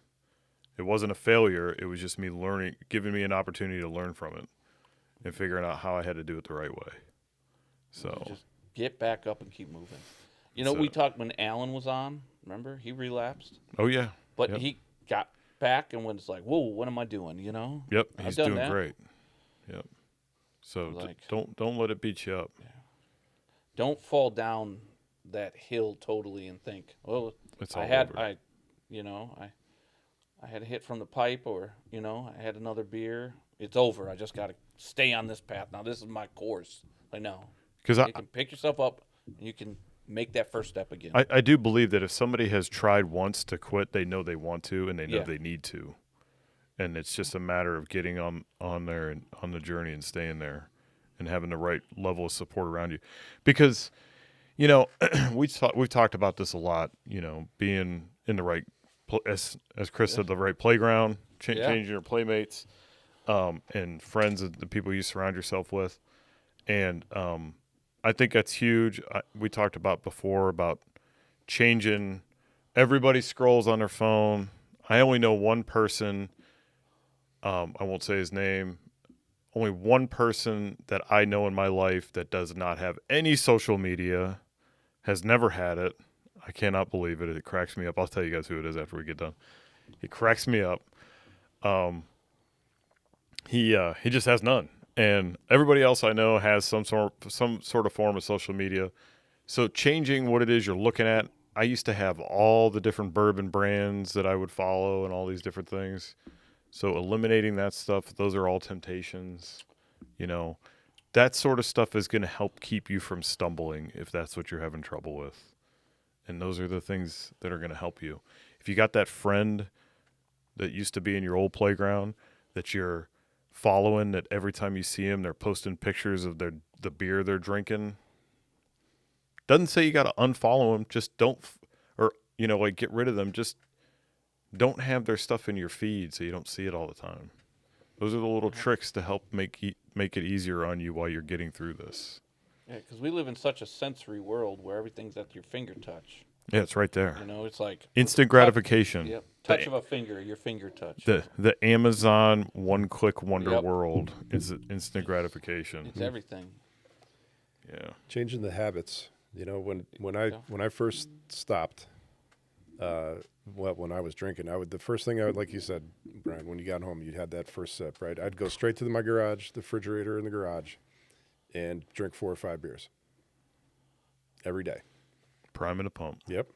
It wasn't a failure. It was just me learning, giving me an opportunity to learn from it and figuring out how I had to do it the right way. So Just get back up and keep moving. You So- know, we talked when Alan was on. Remember, he relapsed, oh yeah. but Yep. he got back and was like, "Whoa, what am I doing?" You know. Yep, I've he's done doing that. great. Yep. So Like- don't let it beat you up. Don't fall down that hill totally and think, "Well, It's all I had over. I had a hit from the pipe, or I had another beer. It's over. I just got to stay on this path. Now this is my course." Like, no, Because you can pick yourself up and you can make that first step again. I do believe that if somebody has tried once to quit, they know they want to and they know Yeah. they need to. And it's just a matter of getting on there and on the journey and staying there and having the right level of support around you. Because, we've talked about this a lot, being in the right, as Chris said, the right playground, Yeah. changing your playmates, and friends and the people you surround yourself with. And I think that's huge. We talked about before about changing. Everybody scrolls on their phone. I only know one person. I won't say his name. Only one person that I know in my life that does not have any social media, has never had it. I cannot believe it. It cracks me up. I'll tell you guys who it is after we get done. It cracks me up. He just has none, and everybody else I know has some sort of form of social media. So changing what it is you're looking at. I used to have all the different bourbon brands that I would follow and all these different things. So eliminating that stuff, those are all temptations. That sort of stuff is going to help keep you from stumbling if that's what you're having trouble with. And those are the things that are going to help you. If you got that friend that used to be in your old playground that you're following, that every time you see them, they're posting pictures of the beer they're drinking, doesn't say you got to unfollow them. Just don't, or, get rid of them. Just don't have their stuff in your feed so you don't see it all the time. Those are the little tricks to help make it easier on you while you're getting through this. Yeah, because we live in such a sensory world where everything's at your finger touch. Yeah, it's right there. It's like Instant gratification. Yep. Touch of a finger, your finger touch. The Amazon one-click wonder Yep. world is instant gratification. It's everything. Yeah. Changing the habits. When I first stopped, when I was drinking, the first thing like you said, Brian, when you got home, you had that first sip, right? I'd go straight to my garage, the refrigerator in the garage, and drink 4 or 5 beers every day. Priming a pump. Yep.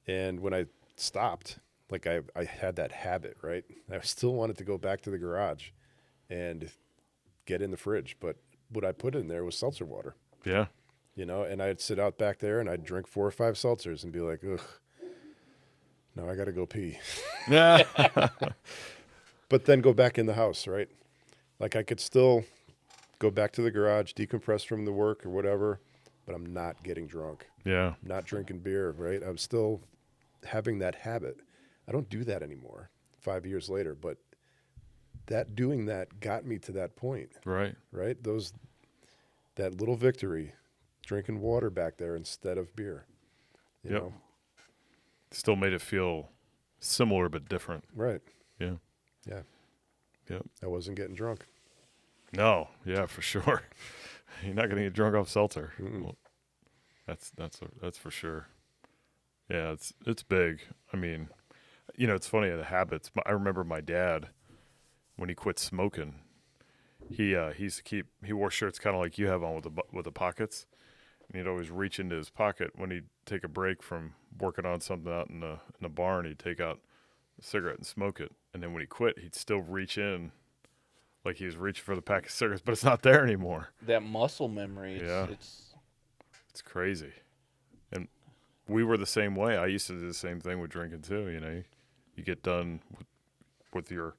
And when I stopped, like I had that habit, right? I still wanted to go back to the garage and get in the fridge, but what I put in there was seltzer water. Yeah. And I'd sit out back there and I'd drink 4 or 5 seltzers and be like, ugh, now I got to go pee. Yeah. But then go back in the house, right? Like I could still go back to the garage, decompress from the work or whatever, but I'm not getting drunk. Yeah. I'm not drinking beer, right? I'm still having that habit. I don't do that anymore 5 years later, but doing that got me to that point, Right. right? That little victory, drinking water back there instead of beer. You Yep. know? Still made it feel similar but different. Right. Yeah. Yeah. Yep. I wasn't getting drunk. No. Yeah, for sure. You're not going to get drunk off seltzer. Mm-mm. Well, that's for sure. Yeah, it's big. I mean, it's funny, the habits. I remember my dad, when he quit smoking, he wore shirts kind of like you have on with the pockets, and he'd always reach into his pocket when he'd take a break from working on something out in the barn. He'd take out a cigarette and smoke it, and then when he quit, he'd still reach in like he was reaching for the pack of cigarettes, but it's not there anymore. That muscle memory. Yeah. It's crazy. And we were the same way. I used to do the same thing with drinking too. You get done with your,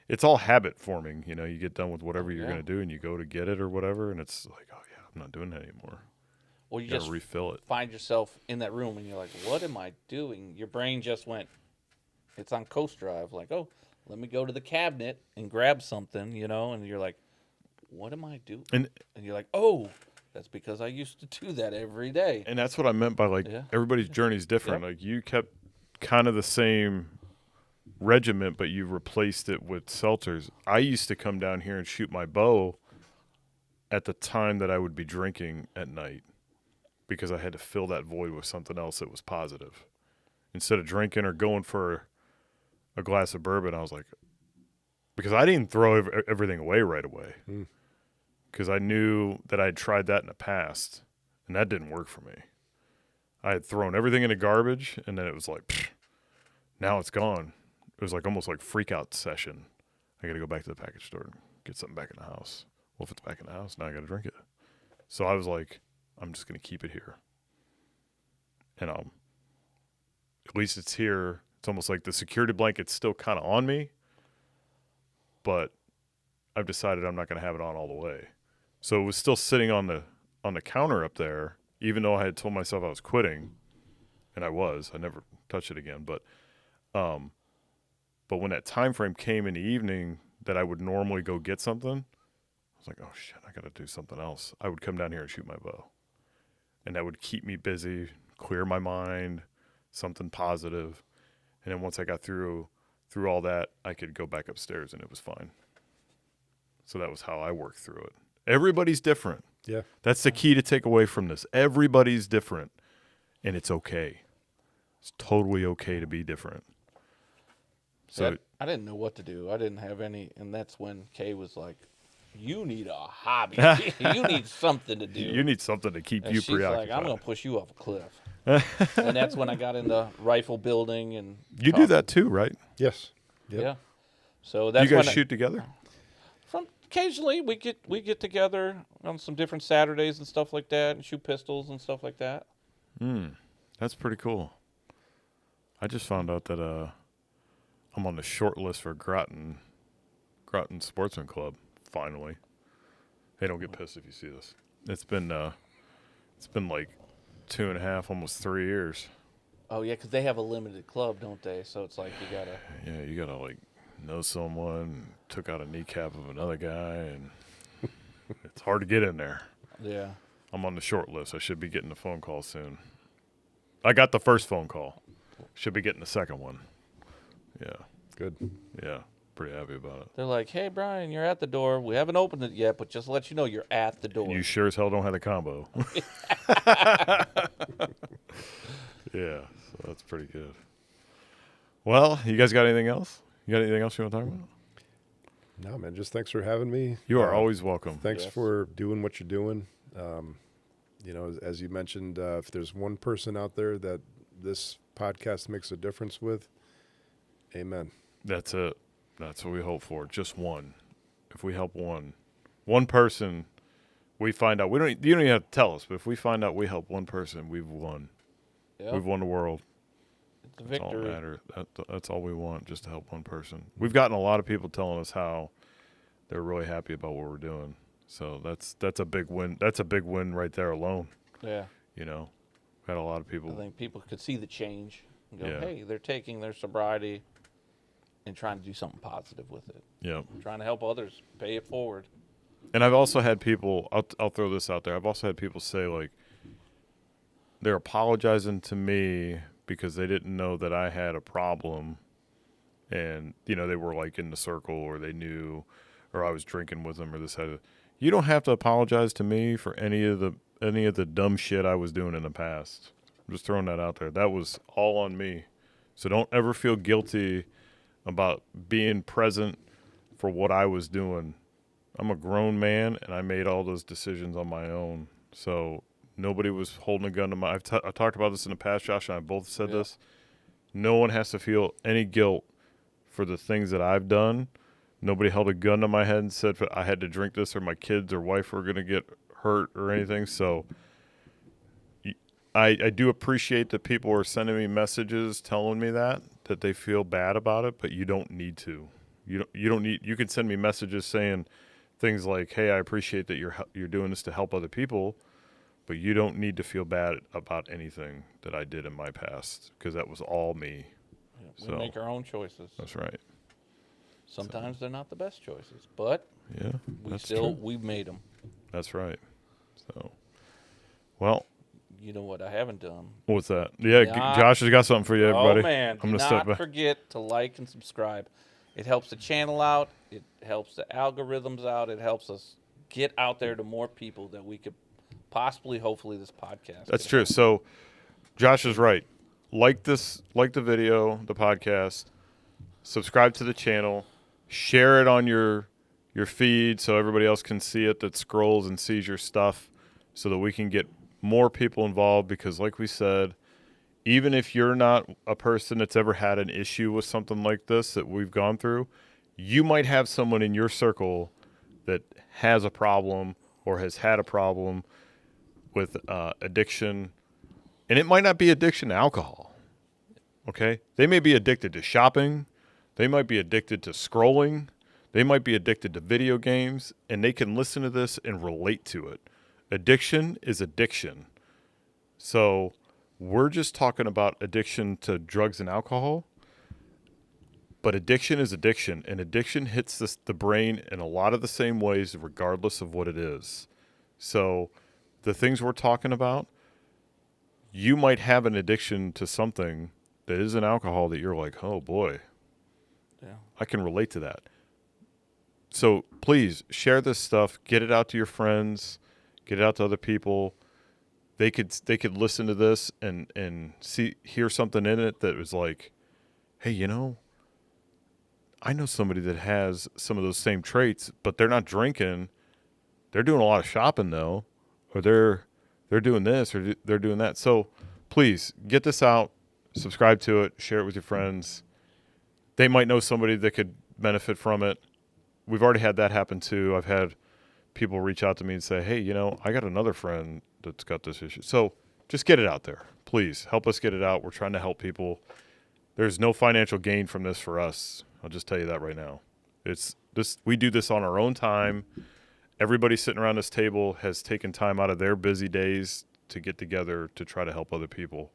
it's all habit forming. You get done with whatever you're going to do and you go to get it or whatever. And it's like, oh yeah, I'm not doing that anymore. Well, you Gotta just refill it. find yourself in that room and you're like, what am I doing? Your brain just went, it's on Coast Drive. Like, oh, let me go to the cabinet and grab something, and you're like, what am I doing? And you're like, oh, that's because I used to do that every day. and that's what I meant by like Yeah. everybody's journey is different. Yep. Like you kept kind of the same regiment, but you replaced it with seltzers. I used to come down here and shoot my bow at the time that I would be drinking at night because I had to fill that void with something else that was positive. Instead of drinking or going for a glass of bourbon, I was like, because I didn't throw everything away right away because I knew that I had tried that in the past and that didn't work for me. I had thrown everything into garbage and then it was like, pfft, now it's gone. It was like almost like freak out session. I got to go back to the package store and get something back in the house. Well, if it's back in the house, now I got to drink it. So I was like, I'm just going to keep it here. And at least it's here. It's almost like the security blanket's still kind of on me, but I've decided I'm not going to have it on all the way. So it was still sitting on the counter up there, even though I had told myself I was quitting, and I was. I never touched it again. But when that time frame came in the evening that I would normally go get something, I was like, oh shit, I got to do something else. I would come down here and shoot my bow, and that would keep me busy, clear my mind, something positive. And then once I got through all that, I could go back upstairs and it was fine. So that was how I worked through it. Everybody's different. Yeah. That's the key to take away from this. Everybody's different, and it's okay. It's totally okay to be different. So I didn't know what to do. I didn't have any, and that's when Kay was like, you need a hobby. You need something to do. you need something to keep and you she's preoccupied. like, I'm going to push you off a cliff. And that's when I got into rifle building. And You do that too, right? Yes. Yep. Yeah. So that's You guys when shoot together? from occasionally we get together on some different Saturdays and stuff like that and shoot pistols and stuff like that. That's pretty cool. I just found out that I'm on the short list for Groton Sportsman Club. Finally, hey, don't get pissed if you see this. It's been like 2.5, almost 3 years. Oh yeah, because they have a limited club, don't they? So it's like You gotta like know someone. Took out a kneecap of another guy, and it's hard to get in there. Yeah. I'm on the short list. I should be getting a phone call soon. I got the first phone call. Should be getting the second one. Yeah. Good. Yeah. Pretty happy about it. They're like, hey, Brian, you're at the door. We haven't opened it yet, but just to let you know you're at the door. You sure as hell don't have the combo. Yeah, so that's pretty good. Well, you guys got anything else? You got anything else you want to talk about? No, man, just thanks for having me. You are always welcome. Thanks Yes. for doing what you're doing. As you mentioned, if there's one person out there that this podcast makes a difference with, amen. That's it. That's what we hope for. Just one. If we help one person, we find out. You don't even have to tell us, but if we find out we help one person, we've won. Yep. We've won the world. It's a That's all that victory. matters. That's all we want, just to help one person. We've gotten a lot of people telling us how they're really happy about what we're doing. So that's a big win. That's a big win right there alone. Yeah. Had a lot of I people. think people could see the change and go, Yeah. hey, they're taking their sobriety and trying to do something positive with it. Yeah. Trying to help others pay it forward. And I've also had people, I'll throw this out there. I've also had people say, like, they're apologizing to me because they didn't know that I had a problem. And, they were, like, in the circle or they knew or I was drinking with them or this. You don't have to apologize to me for any of the dumb shit I was doing in the past. I'm just throwing that out there. That was all on me. So don't ever feel guilty about being present for what I was doing. I'm a grown man, and I made all those decisions on my own. So nobody was holding a gun to my. I talked about this in the past, Josh, and I both said this. No one has to feel any guilt for the things that I've done. Nobody held a gun to my head and said I had to drink this or my kids or wife were going to get hurt or anything. So I do appreciate that people are sending me messages telling me that they feel bad about it, but you don't need to. You don't need. You can send me messages saying things like, "Hey, I appreciate that you're doing this to help other people," but you don't need to feel bad about anything that I did in my past because that was all me. Yeah. We So make our own choices. that's right. Sometimes they're not the best choices, but Yeah, we've made them. That's right. So, well, You know what I haven't done? what's that? Yeah, Not- Josh has got something for you, everybody. Oh man, I'm do gonna step not back. forget to like and subscribe. It helps the channel out. It helps the algorithms out. It helps us get out there to more people that we could possibly, hopefully, this podcast. That's could true. help. So, Josh is right. Like the video, the podcast. Subscribe to the channel. Share it on your feed so everybody else can see it that scrolls and sees your stuff, so that we can get more people involved. Because, like we said, even if you're not a person that's ever had an issue with something like this that we've gone through, you might have someone in your circle that has a problem or has had a problem with addiction. And it might not be addiction to alcohol, okay? They may be addicted to shopping. They might be addicted to scrolling. They might be addicted to video games, and they can listen to this and relate to it. Addiction is addiction. So we're just talking about addiction to drugs and alcohol, but addiction is addiction, and addiction hits the brain in a lot of the same ways regardless of what it is. So the things we're talking about, you might have an addiction to something that isn't alcohol that you're like, oh boy, Yeah. I can relate to that. So please share this stuff, get it out to your friends, get it out to other people. They could listen to this and hear something in it that was like, hey, I know somebody that has some of those same traits, but they're not drinking. They're doing a lot of shopping though, or they're doing this or they're doing that. So please get this out, subscribe to it, share it with your friends. They might know somebody that could benefit from it. We've already had that happen too. I've had people reach out to me and say, hey, I got another friend that's got this issue. So just get it out there. Please help us get it out. We're trying to help people. There's no financial gain from this for us. I'll just tell you that right now. It's this. We do this on our own time. Everybody sitting around this table has taken time out of their busy days to get together to try to help other people,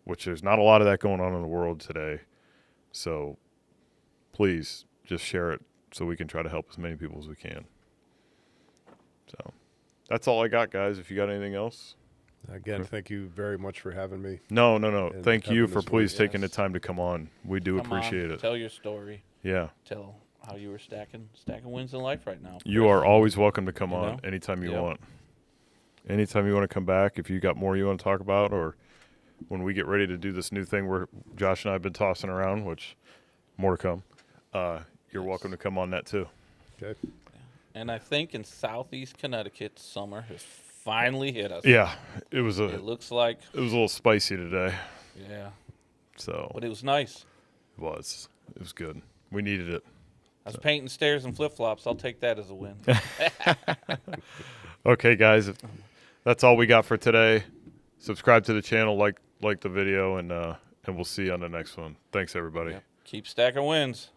which there's not a lot of that going on in the world today. So please just share it so we can try to help as many people as we can. So that's all I got, guys. If you got anything else. Again, thank you very much for having me. No. And Thank you having for this please voice. taking the Yes. time to come on. We do Come appreciate on, it. Tell your story. Yeah. Tell how you were stacking wins in life right now. You Chris. are always welcome to come You on know? anytime you Yep. want. Anytime you want to come back, if you got more you want to talk about, or when we get ready to do this new thing where Josh and I have been tossing around, which more to come, you're Yes. welcome to come on that too. Okay. And I think in southeast Connecticut, summer has finally hit us. Yeah, it was It looks like, a little spicy today, yeah, so but it was nice. it was good. We needed it. I was painting stairs and flip flops. I'll take that as a win. Okay, guys, that's all we got for today. Subscribe to the channel, like the video, and we'll see you on the next one. Thanks, everybody. Yep. Keep stacking wins.